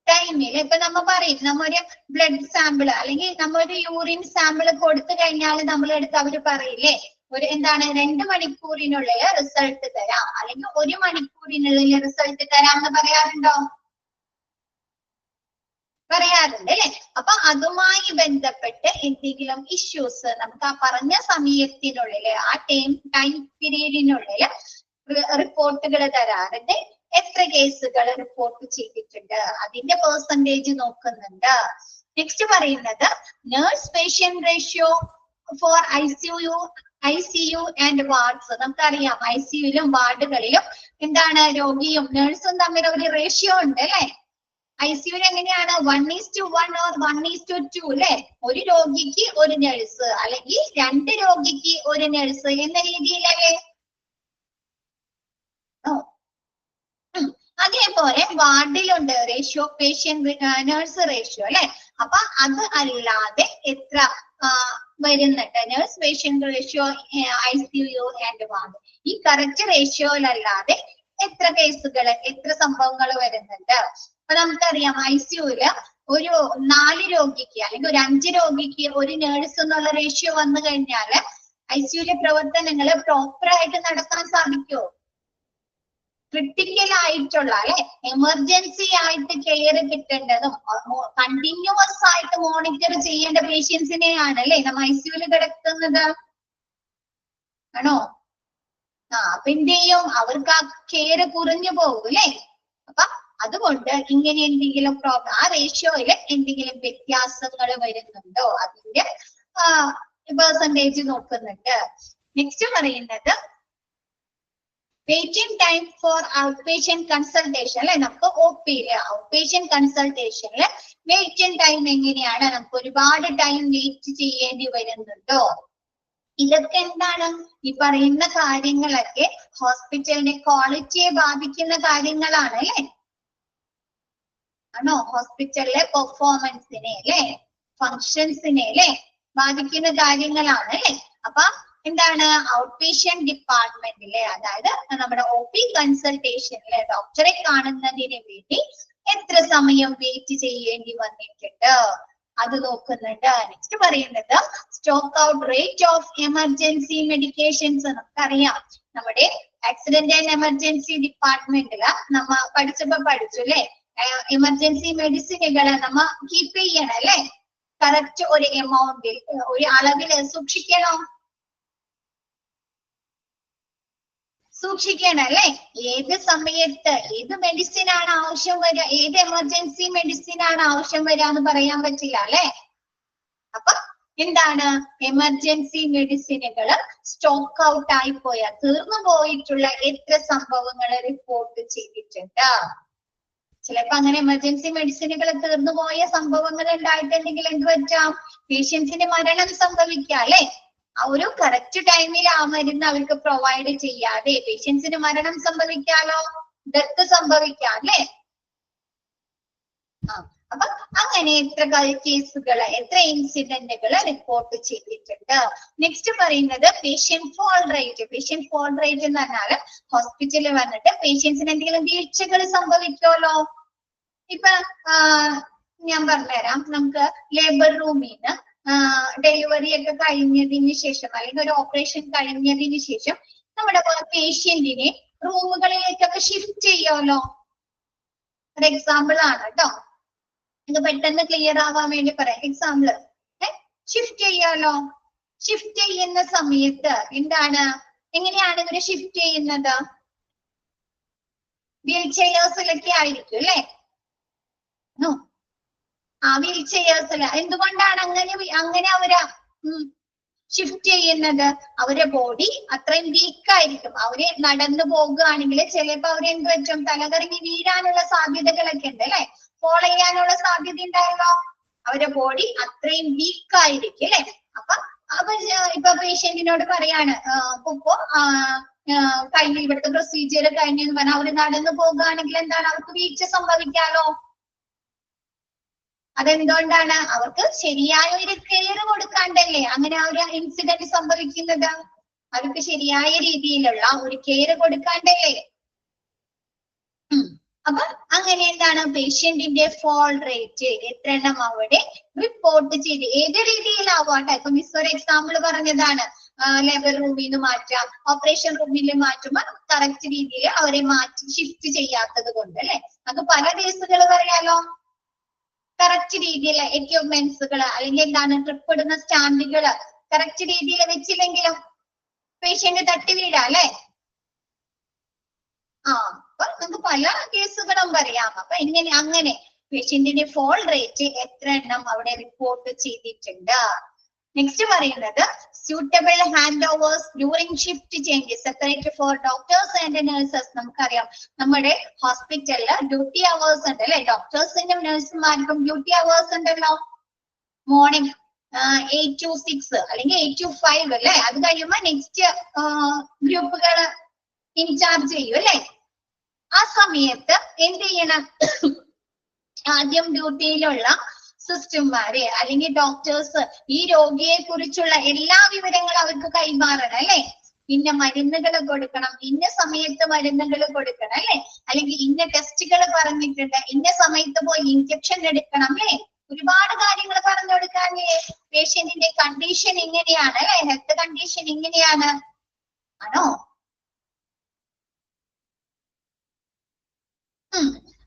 ടൈമിൽ ഇപ്പൊ നമ്മ പറയും, നമ്മൊരു ബ്ലഡ് സാമ്പിൾ അല്ലെങ്കിൽ നമ്മൊരു യൂറിൻ സാമ്പിൾ കൊടുത്തു കഴിഞ്ഞാൽ നമ്മളെടുത്ത് അവര് പറയില്ലേ, ഒരു എന്താണ് 2 മണിക്കൂറിനുള്ളിൽ റിസൾട്ട് തരാം അല്ലെങ്കിൽ 1 മണിക്കൂറിനുള്ളിൽ റിസൾട്ട് തരാം എന്ന് പറയാറുണ്ടോ? പറയാറുണ്ട് അല്ലെ. അപ്പൊ അതുമായി ബന്ധപ്പെട്ട് എന്തെങ്കിലും ഇഷ്യൂസ് നമുക്ക് ആ പറഞ്ഞ സമയത്തിനുള്ളിൽ, ആ ടൈം പീരീഡിനുള്ളിൽ റിപ്പോർട്ടുകൾ തരാറുണ്ട്. എത്ര കേസുകൾ റിപ്പോർട്ട് ചെയ്തിട്ടുണ്ട്, അതിന്റെ പെർസെന്റേജ് നോക്കുന്നുണ്ട്. നെക്സ്റ്റ് പറയുന്നത് nurse patient ratio for ICU and wards. നമുക്കറിയാം ICUലും വാർഡുകളിലും എന്താണ് രോഗിയും നേഴ്സും തമ്മിൽ ഒരു റേഷ്യോ ഉണ്ട് അല്ലെ. ICUവിൽ എങ്ങനെയാണ്? 1:1 or 1:2 അല്ലെ. ഒരു രോഗിക്ക് ഒരു നേഴ്സ് അല്ലെങ്കിൽ 2 രോഗിക്ക് ഒരു നേഴ്സ് എന്ന രീതിയിലല്ലേ. അതേപോലെ വാർഡിലുണ്ട് റേഷ്യോ, പേഷ്യന്റ് നേഴ്സ് റേഷ്യോ അല്ലെ. അപ്പൊ അത് അല്ലാതെ എത്ര വരുന്നുണ്ട്? Nurse patient ratio, ICU and ward, ഈ കറക്റ്റ് റേഷ്യോയിലല്ലാതെ എത്ര കേസുകൾ, എത്ര സംഭവങ്ങൾ വരുന്നുണ്ട്? അപ്പൊ നമുക്കറിയാം ICUവില് ഒരു 4 രോഗിക്ക് അല്ലെങ്കിൽ ഒരു 5 രോഗിക്ക് ഒരു നേഴ്സ് എന്നുള്ള റേഷ്യോ വന്നു കഴിഞ്ഞാല് ICUവിലെ പ്രവർത്തനങ്ങൾ പ്രോപ്പർ ആയിട്ട് നടത്താൻ സാധിക്കുമോ? ക്രിട്ടിക്കൽ ആയിട്ടുള്ള അല്ലെ, എമർജൻസി ആയിട്ട് കെയർ കിട്ടേണ്ടതും കണ്ടിന്യൂസ് ആയിട്ട് മോണിറ്റർ ചെയ്യേണ്ട പേഷ്യൻസിനെയാണ് അല്ലെ നമ്മ ICUവിൽ കിടക്കുന്നത്, ആണോ? അപ്പൊ എന്ത് ചെയ്യും? അവർക്ക് ആ കെയർ കുറഞ്ഞു പോകും അല്ലെ. അപ്പൊ അതുകൊണ്ട് ഇങ്ങനെ എന്തെങ്കിലും പ്രോബ്ലം, ആ റേഷ്യോയില് എന്തെങ്കിലും വ്യത്യാസങ്ങൾ വരുന്നുണ്ടോ, അതിന്റെ പെർസെന്റേജ് നോക്കുന്നുണ്ട്. നെക്സ്റ്റ് പറയുന്നത് waiting time for outpatient consultation അല്ലെ. നമുക്ക് OP ഔട്ട് പേഷ്യന്റ് കൺസൾട്ടേഷനില് വെയിറ്റിംഗ് ടൈം എങ്ങനെയാണ്? നമുക്ക് ഒരുപാട് ടൈം വെയിറ്റ് ചെയ്യേണ്ടി വരുന്നുണ്ടോ? ഇതൊക്കെ എന്താണ്? ഈ പറയുന്ന കാര്യങ്ങളൊക്കെ ഹോസ്പിറ്റലിന്റെ ക്വാളിറ്റിയെ ബാധിക്കുന്ന കാര്യങ്ങളാണ് അല്ലെ. ആണോ? ഹോസ്പിറ്റലിലെ പെർഫോമൻസിനെ അല്ലെ, ഫങ്ഷൻസിനെ അല്ലെ ബാധിക്കുന്ന കാര്യങ്ങളാണ് അല്ലെ. അപ്പൊ എന്താണ്? ഔട്ട് പേഷ്യന്റ് ഡിപ്പാർട്ട്മെന്റിലെ, അതായത് നമ്മുടെ OP കൺസൾട്ടേഷനിലെ ഡോക്ടറെ കാണുന്നതിന് വേണ്ടി എത്ര സമയം വെയിറ്റ് ചെയ്യേണ്ടി വന്നിട്ടുണ്ട് അത് നോക്കുന്നുണ്ട്. നെക്സ്റ്റ് പറയുന്നത് stock out rate of emergency medications. നമുക്കറിയാം നമ്മുടെ ആക്സിഡന്റ് ആൻഡ് എമർജൻസി ഡിപ്പാർട്ട്മെന്റില് നമ്മ പഠിച്ചു അല്ലെ, എമർജൻസി മെഡിസിനുകള് നമ്മ കീപ്പ് ചെയ്യണം അല്ലെ, കറക്റ്റ് ഒരു എമൗണ്ടിൽ ഒരു അളവില് സൂക്ഷിക്കണം അല്ലെ. ഏത് സമയത്ത് ഏത് മെഡിസിൻ ആണ് ആവശ്യം വരിക, ഏത് എമർജൻസി മെഡിസിൻ ആണ് ആവശ്യം വരിക എന്ന് പറയാൻ പറ്റില്ല അല്ലെ. അപ്പൊ എന്താണ്, എമർജൻസി മെഡിസിനുകൾ സ്റ്റോക്ക് ഔട്ട് ആയി പോയാൽ തീർന്നു പോയിട്ടുള്ള എത്ര സംഭവങ്ങൾ റിപ്പോർട്ട് ചെയ്തിട്ടുണ്ട്. ചിലപ്പോ അങ്ങനെ എമർജൻസി മെഡിസിനുകൾ തീർന്നു പോയ സംഭവങ്ങൾ ഉണ്ടായിട്ടുണ്ടെങ്കിൽ എന്ത് പറ്റാം, പേഷ്യൻസിന് മരണം സംഭവിക്കാം അല്ലെ. ആ ഒരു കറക്റ്റ് ടൈമിൽ ആ മരുന്ന് അവർക്ക് പ്രൊവൈഡ് ചെയ്യാതെ പേഷ്യൻസിന് മരണം സംഭവിക്കാലോ, ഡെത്ത് സംഭവിക്കാം അല്ലെ. അപ്പൊ അങ്ങനെ എത്ര കേസുകൾ, എത്ര ഇൻസിഡന്റുകൾ റിപ്പോർട്ട് ചെയ്തിട്ടുണ്ട്. നെക്സ്റ്റ് പറയുന്നത് patient fall rate. Patient fall rate എന്ന് പറഞ്ഞാല് ഹോസ്പിറ്റലിൽ വന്നിട്ട് പേഷ്യൻസിന് എന്തെങ്കിലും വീഴ്ചകൾ സംഭവിക്കുമല്ലോ. ഇപ്പൊ ഞാൻ പറഞ്ഞുതരാം, നമുക്ക് ലേബർ റൂമിൽ നിന്ന് ഡെലിവറി ഒക്കെ കഴിഞ്ഞതിന് ശേഷം അല്ലെങ്കിൽ ഒരു ഓപ്പറേഷൻ കഴിഞ്ഞതിന് ശേഷം നമ്മുടെ പേഷ്യന്റിനെ റൂമുകളിലേക്കൊക്കെ ഷിഫ്റ്റ് ചെയ്യുമല്ലോ. ഒരു എക്സാമ്പിൾ ആണ് കേട്ടോ, ഇത് പെട്ടെന്ന് ക്ലിയർ ആവാൻ വേണ്ടി പറയാം. എക്സാമ്പിൾ ഷിഫ്റ്റ് ചെയ്യാലോ. ഷിഫ്റ്റ് ചെയ്യുന്ന സമയത്ത് എന്താണ്, എങ്ങനെയാണ് ഇവര് ഷിഫ്റ്റ് ചെയ്യുന്നത്, വീൽ ചെയേഴ്സിലൊക്കെ ആയിരിക്കും അല്ലെ. വീൽ ചെയേഴ്സിൽ എന്തുകൊണ്ടാണ് അങ്ങനെ അവര് ഷിഫ്റ്റ് ചെയ്യുന്നത്? അവരുടെ ബോഡി അത്രയും വീക്ക് ആയിരിക്കും. അവര് നടന്നു പോകുകയാണെങ്കിൽ ചിലപ്പോ അവര് എന്ത് പറ്റും, തലകറങ്ങി വീഴാനുള്ള സാധ്യതകളൊക്കെ ഉണ്ട് അല്ലെ, ഫോൾ ചെയ്യാനുള്ള സാധ്യത ഉണ്ടായല്ലോ. അവരുടെ ബോഡി അത്രയും വീക്ക് ആയിരിക്കും അല്ലെ. ഇപ്പൊ പേഷ്യന്റിനോട് പറയാണ്, ഇപ്പൊ കഴിഞ്ഞ ഇവിടുത്തെ പ്രൊസീജിയർ കഴിഞ്ഞെന്ന് പറഞ്ഞാൽ അവര് നടന്നു പോകുകയാണെങ്കിൽ എന്താണ്, അവർക്ക് വീഴ്ച സംഭവിക്കാലോ. അതെന്തുകൊണ്ടാണ്, അവർക്ക് ശരിയായ ഒരു കെയർ കൊടുക്കാണ്ടല്ലേ അങ്ങനെ ഒരു ഇൻസിഡന്റ് സംഭവിക്കുന്നത്. അവർക്ക് ശരിയായ രീതിയിലുള്ള ഒരു കെയർ കൊടുക്കാണ്ടല്ലേ. അപ്പൊ അങ്ങനെ എന്താണ്, പേഷ്യന്റിന്റെ ഫോൾ റേറ്റ് എത്ര എണ്ണം അവിടെ റിപ്പോർട്ട് ചെയ്ത് ഏത് രീതിയിലാവാട്ടെ. ഇപ്പൊ മിസ് ഒരു എക്സാമ്പിൾ പറഞ്ഞതാണ്, ലേബർ റൂമിൽ നിന്ന് മാറ്റാം, ഓപ്പറേഷൻ റൂമിൽ മാറ്റുമ്പോൾ കറക്റ്റ് രീതിയിൽ അവരെ മാറ്റി ഷിഫ്റ്റ് ചെയ്യാത്തത് കൊണ്ട് അല്ലെ. അത് പല കേസുകൾ പറയാലോ. കറക്റ്റ് രീതിയിൽ എക്യുപ്മെന്റ്സുകൾ അല്ലെങ്കിൽ എന്താണ് ട്രിപ്പ് ഇടുന്ന സ്റ്റാൻഡുകള് കറക്റ്റ് രീതിയിൽ വെച്ചില്ലെങ്കിലും പേഷ്യന്റ് തട്ടി വീഴാം അല്ലെ. അപ്പൊ നമുക്ക് പല കേസുകളും പറയാം. അപ്പൊ അങ്ങനെ പേഷ്യന്റിന്റെ ഫോൾ റേറ്റ് എത്ര എണ്ണം അവിടെ റിപ്പോർട്ട് ചെയ്തിട്ടുണ്ട്. നെക്സ്റ്റ് പറയുന്നത് suitable handovers during shift changes separate for doctors and nurses. നമുക്കറിയാം നമ്മുടെ ഹോസ്പിറ്റലില് ഡ്യൂട്ടി അവേഴ്സ് ഉണ്ട് അല്ലെ, ഡോക്ടേഴ്സിനും നഴ്സുമാർക്കും ഡ്യൂട്ടി അവേഴ്സ് ഉണ്ടല്ലോ. മോർണിംഗ് 8 to 6 അല്ലെങ്കിൽ 8 to 5 അല്ലെ. അത് കഴിയുമ്പോ നെക്സ്റ്റ് ഗ്രൂപ്പുകൾ ഇൻചാർജ് ചെയ്യും അല്ലെ. ആ സമയത്ത് എന്ത് ചെയ്യണം, ആദ്യം ഡ്യൂട്ടിയിലുള്ള സിസ്റ്റർമാരെ അല്ലെങ്കിൽ ഡോക്ടേഴ്സ് ഈ രോഗിയെ കുറിച്ചുള്ള എല്ലാ വിവരങ്ങളും അവർക്ക് കൈമാറണം അല്ലെ. ഇന്ന മരുന്നുകൾ കൊടുക്കണം, ഇന്ന സമയത്ത് മരുന്നുകൾ കൊടുക്കണം അല്ലെ, അല്ലെങ്കിൽ ഇന്ന ടെസ്റ്റുകൾ പറഞ്ഞിട്ടുണ്ട്, ഇന്ന സമയത്ത് പോയി ഇൻജക്ഷൻ എടുക്കണം അല്ലെ. ഒരുപാട് കാര്യങ്ങൾ പറഞ്ഞു കൊടുക്കാനേ. പേഷ്യന്റിന്റെ കണ്ടീഷൻ ഇങ്ങനെയാണ് അല്ലെ, ഹെൽത്ത് കണ്ടീഷൻ ഇങ്ങനെയാണ് ആണോ.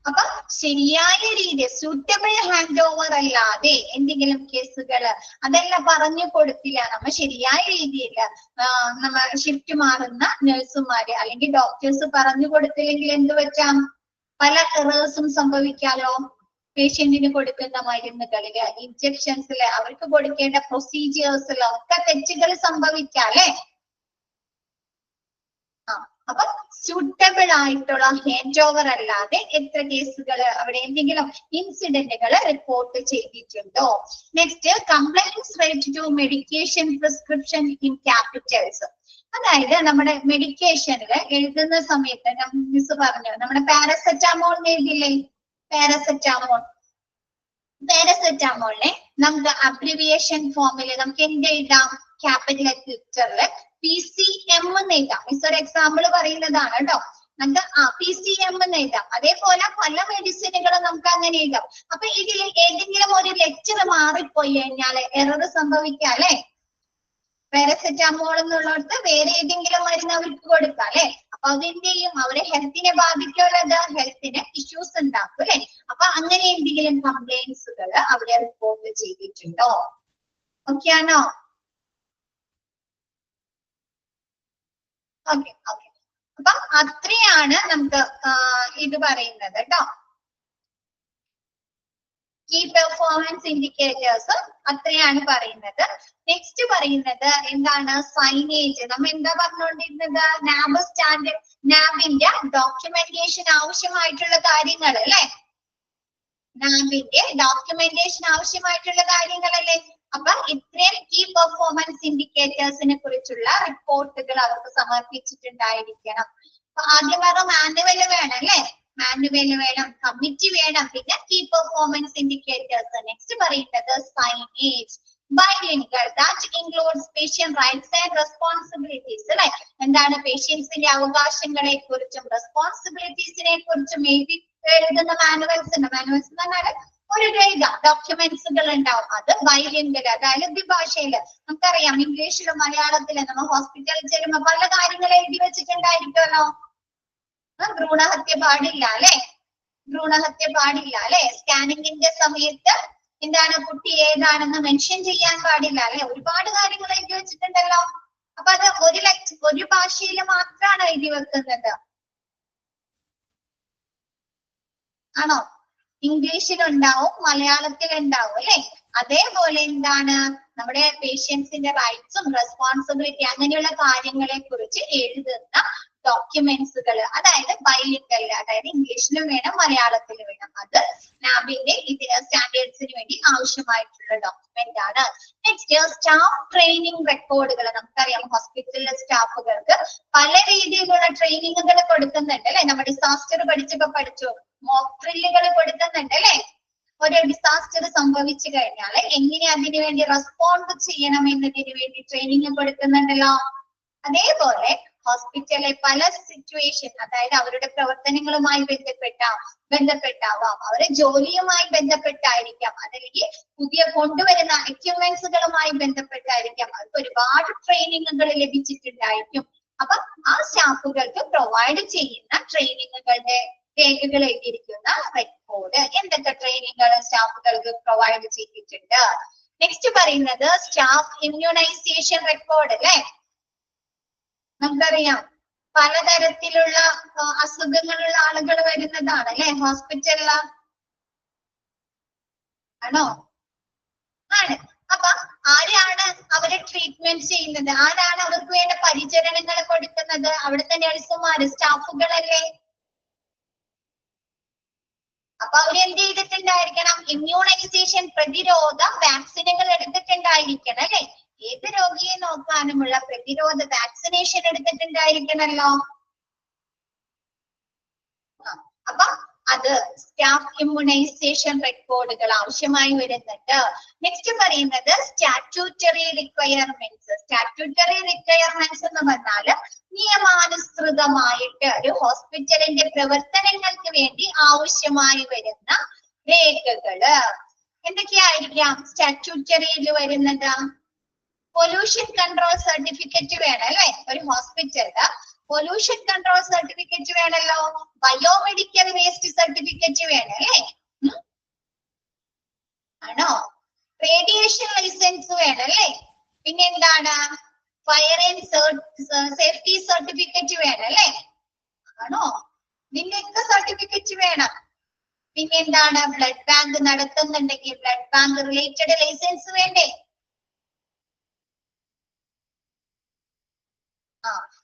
അപ്പൊ ശരിയായ രീതി സൂറ്റബിൾ ഹാൻഡ് ഓവർ അല്ലാതെ എന്തെങ്കിലും കേസുകൾ അതെല്ലാം പറഞ്ഞു കൊടുത്തില്ല, നമ്മ ശരിയായ രീതിയിൽ നമ്മ ഷിഫ്റ്റ് മാറുന്ന നഴ്സുമാര് അല്ലെങ്കിൽ ഡോക്ടേഴ്സ് പറഞ്ഞു കൊടുത്തില്ലെങ്കിൽ എന്ത് പറ്റാം, പല എറേഴ്സും സംഭവിക്കാലോ. പേഷ്യന്റിന് കൊടുക്കുന്ന മരുന്നുകളില് ഇൻജക്ഷൻസില് അവർക്ക് കൊടുക്കേണ്ട പ്രൊസീജിയേഴ്സില് ഒക്കെ തെറ്റുകൾ സംഭവിക്കാം അല്ലെ. അപ്പൊ സ്യൂട്ടബിൾ ആയിട്ടുള്ള ഹാൻഡ് ഓവർ അല്ലാതെ എത്ര കേസുകൾ അവിടെ എന്തെങ്കിലും ഇൻസിഡന്റുകൾ റിപ്പോർട്ട് ചെയ്തിട്ടുണ്ടോ. Next complaints rate to medication prescription in Capitals. അതായത് നമ്മുടെ മെഡിക്കേഷനിൽ എഴുതുന്ന സമയത്ത് മിസ് പറഞ്ഞു, നമ്മുടെ പാരസെറ്റാമോൾ എഴുതില്ലേ, പാരസെറ്റാമോളിനെ നമുക്ക് അബ്രിവിയേഷൻ ഫോമില് നമുക്ക് എന്ത് എഴുതാം, ക്യാപിറ്റൽ ലെറ്ററില് PCM എന്ന് എഴുതാം. മിസ് ഒരു എക്സാമ്പിൾ പറയുന്നതാണ് കേട്ടോ. നമുക്ക് PCM എന്ന് എഴുതാം. അതേപോലെ പല മെഡിസിനുകളും നമുക്ക് അങ്ങനെ എഴുതാം. അപ്പൊ ഇതിൽ ഏതെങ്കിലും ഒരു ലെക്ചർ മാറിപ്പോയി കഴിഞ്ഞാല് എറർ സംഭവിക്കാം അല്ലെ. പാരസെറ്റാമോൾ എന്നുള്ളടത്ത് വേറെ ഏതെങ്കിലും മരുന്ന് അവർക്ക് കൊടുക്കാം അല്ലെ. അപ്പൊ അതെന്തെയും അവരെ ഹെൽത്തിനെ ബാധിക്കുള്ളത്, ഹെൽത്തിന് ഇഷ്യൂസ് ഉണ്ടാക്കും അല്ലെ. അപ്പൊ അങ്ങനെ എന്തെങ്കിലും കംപ്ലൈന്റ്സുകൾ അവിടെ റിപ്പോർട്ട് ചെയ്തിട്ടുണ്ടോ? ഓക്കെ ആണോ? Okay okay. അപ്പൊ അത്രയാണ് നമുക്ക് ഇത് പറയുന്നത് കേട്ടോ. കീ പെർഫോമൻസ് ഇൻഡിക്കേറ്റേഴ്സ് അത്രയാണ് പറയുന്നത്. നെക്സ്റ്റ് പറയുന്നത് എന്താണ്? സൈനേജ്. നമ്മൾ എന്താ പറഞ്ഞുകൊണ്ടിരുന്നത്? നാബ് സ്റ്റാൻഡേർഡ്, നാബിന്റെ ഡോക്യുമെന്റേഷൻ ആവശ്യമായിട്ടുള്ള കാര്യങ്ങൾ അല്ലെ. നാബിന്റെ ഡോക്യുമെന്റേഷൻ ആവശ്യമായിട്ടുള്ള കാര്യങ്ങളല്ലേ. അപ്പൊ ഇത്രയും കീ പെർഫോമൻസ് ഇൻഡിക്കേറ്റേഴ്സിനെ കുറിച്ചുള്ള റിപ്പോർട്ടുകൾ അവർക്ക് സമർപ്പിച്ചിട്ടുണ്ടായിരിക്കണം. അപ്പൊ ആദ്യം പറഞ്ഞ മാനുവൽ വേണം അല്ലെ. മാനുവൽ വേണം, കമ്മിറ്റി വേണം, പിന്നെ കീ പെർഫോമൻസ് ഇൻഡിക്കേറ്റേഴ്സ്. നെക്സ്റ്റ് പറയുന്നത് signage. Bilingual, that includes patient rights and responsibilities അല്ലെ. എന്താണ്? പേഷ്യൻസിന്റെ അവകാശങ്ങളെ കുറിച്ചും റെസ്പോൺസിബിലിറ്റീസിനെ കുറിച്ചും എഴുതുന്ന മാനുവൽസ് ഉണ്ട്. മാനുവൽസ് എന്ന് പറഞ്ഞാൽ ഒരു രേഖ, ഡോക്യുമെന്റ്സുകൾ ഉണ്ടാവും. അത് ബൈലിംഗൽ, അതായത് ദ്വിഭാഷയില്. നമുക്കറിയാം ഇംഗ്ലീഷിലും മലയാളത്തിലും നമ്മൾ ഹോസ്പിറ്റലിൽ ചെല്ലുമ്പോൾ പല കാര്യങ്ങൾ എഴുതി വെച്ചിട്ടുണ്ടായിരിക്കുമല്ലോ. ഭ്രൂണഹത്യ പാടില്ല അല്ലെ. ഭ്രൂണഹത്യ പാടില്ല അല്ലെ. സ്കാനിങ്ങിന്റെ സമയത്ത് എന്താണ്, കുട്ടി ഏതാണെന്ന് മെൻഷൻ ചെയ്യാൻ പാടില്ല അല്ലെ. ഒരുപാട് കാര്യങ്ങൾ എഴുതി വെച്ചിട്ടുണ്ടല്ലോ. അപ്പൊ അത് ഒരു ഭാഷയിൽ മാത്രമാണ് എഴുതി വെക്കുന്നത് ആണോ? ഇംഗ്ലീഷിലുണ്ടാവും, മലയാളത്തിലുണ്ടാവും അല്ലെ. അതേപോലെ എന്താണ്, നമ്മുടെ പേഷ്യൻസിന്റെ റൈറ്റ്സും റെസ്പോൺസിബിലിറ്റി അങ്ങനെയുള്ള കാര്യങ്ങളെ കുറിച്ച് എഴുതുന്ന ഡോക്യുമെന്റ്സുകൾ, അതായത് ബൈലിംഗൽ, അതായത് ഇംഗ്ലീഷിലും വേണം മലയാളത്തിലും വേണം. അത് നാബിന്റെ ഇതിന് സ്റ്റാൻഡേർഡ്സിന് വേണ്ടി ആവശ്യമായിട്ടുള്ള ഡോക്യുമെന്റ് ആണ്. നെക്സ്റ്റ് സ്റ്റാഫ് ട്രെയിനിങ് റെക്കോർഡുകൾ. നമുക്കറിയാം ഹോസ്പിറ്റലിലെ സ്റ്റാഫുകൾക്ക് പല രീതിയിലുള്ള ട്രെയിനിങ്ങുകൾ കൊടുക്കുന്നുണ്ട് അല്ലെ. നമ്മൾ ഡിസാസ്റ്റർ പഠിച്ചപ്പോ പഠിച്ചു, മോക്ക് ഡ്രില്ലുകൾ കൊടുക്കുന്നുണ്ട് അല്ലെ. ഒരു ഡിസാസ്റ്റർ സംഭവിച്ചു കഴിഞ്ഞാൽ എങ്ങനെ അതിനു വേണ്ടി റെസ്പോണ്ട് ചെയ്യണം എന്നതിന് വേണ്ടി ട്രെയിനിങ് കൊടുക്കുന്നുണ്ടല്ലോ. അതേപോലെ ഹോസ്പിറ്റലിലെ പല സിറ്റുവേഷൻ, അതായത് അവരുടെ പ്രവർത്തനങ്ങളുമായി ബന്ധപ്പെട്ടാവാം, അവരുടെ ജോലിയുമായി ബന്ധപ്പെട്ടായിരിക്കാം, അതല്ലെങ്കിൽ പുതിയ കൊണ്ടുവരുന്ന എക്യുപ്മെന്റ്സുകളുമായി ബന്ധപ്പെട്ടായിരിക്കാം. അവർക്ക് ഒരുപാട് ട്രെയിനിങ്ങുകൾ ലഭിച്ചിട്ടുണ്ടായിരിക്കും. അപ്പൊ ആ സ്റ്റാഫുകൾക്ക് പ്രൊവൈഡ് ചെയ്യുന്ന ട്രെയിനിങ്ങുകളുടെ രേഖകൾ എഴുതിയിരിക്കുന്ന റെക്കോർഡ്. എന്തൊക്കെ ട്രെയിനിങ്ങുകൾ സ്റ്റാഫുകൾക്ക് പ്രൊവൈഡ് ചെയ്തിട്ടുണ്ട്? നെക്സ്റ്റ് പറയുന്നത് സ്റ്റാഫ് ഇമ്മ്യൂണൈസേഷൻ റെക്കോർഡ് അല്ലെ. നമുക്കറിയാം പലതരത്തിലുള്ള അസുഖങ്ങളുള്ള ആളുകൾ വരുന്നതാണ് അല്ലെ ഹോസ്പിറ്റലില്. ആണോ? ആണ്. അപ്പൊ ആരാണ് അവരെ ട്രീറ്റ്മെന്റ് ചെയ്യുന്നത്? ആരാണ് അവർക്ക് വേണ്ട പരിചരണങ്ങൾ കൊടുക്കുന്നത്? അവിടുത്തെ നഴ്സുമാര്, സ്റ്റാഫുകളല്ലേ. അപ്പൊ അവരെന്ത് ചെയ്തിട്ടുണ്ടായിരിക്കണം? ഇമ്മ്യൂണൈസേഷൻ, പ്രതിരോധ വാക്സിനുകൾ എടുത്തിട്ടുണ്ടായിരിക്കണം അല്ലെ. ഏത് രോഗിയെ നോക്കാനുമുള്ള പ്രതിരോധ വാക്സിനേഷൻ എടുത്തിട്ടുണ്ടായിരിക്കണല്ലോ. അപ്പൊ അത് സ്റ്റാഫ് ഇമ്മ്യൂണൈസേഷൻ റെക്കോർഡുകൾ ആവശ്യമായി വരുന്നുണ്ട്. നെക്സ്റ്റ് പറയുന്നത് സ്റ്റാറ്റ്യൂട്ടറി റിക്വയർമെന്റ്സ്. സ്റ്റാറ്റ്യൂട്ടറി റിക്വയർമെന്റ്സ് എന്ന് പറഞ്ഞാല് നിയമാനുസൃതമായിട്ട് ഒരു ഹോസ്പിറ്റലിന്റെ പ്രവർത്തനങ്ങൾക്ക് വേണ്ടി ആവശ്യമായി വരുന്ന രേഖകള് എന്തൊക്കെയായിരിക്കാം സ്റ്റാറ്റ്യൂട്ടറിയിൽ വരുന്നത്? പൊല്യൂഷൻ കൺട്രോൾ സർട്ടിഫിക്കറ്റ് വേണം അല്ലെ. ഒരു ഹോസ്പിറ്റലില് പൊല്യൂഷൻ കൺട്രോൾ സർട്ടിഫിക്കറ്റ് വേണമല്ലോ. ബയോമെഡിക്കൽ വേസ്റ്റ് സർട്ടിഫിക്കറ്റ് വേണം അല്ലെ. ആണോ? റേഡിയേഷൻ ലൈസൻസ് വേണം അല്ലെ. പിന്നെ എന്താണ്? ഫയർ ആൻഡ് സേഫ്റ്റി സർട്ടിഫിക്കറ്റ് വേണം അല്ലെ. ആണോ? ഇതിന്റെയൊക്കെ സർട്ടിഫിക്കറ്റ് വേണം. പിന്നെ എന്താണ്? ബ്ലഡ് ബാങ്ക് നടത്തുന്നുണ്ടെങ്കിൽ ബ്ലഡ് ബാങ്ക് റിലേറ്റഡ് ലൈസൻസ് വേണ്ടേ?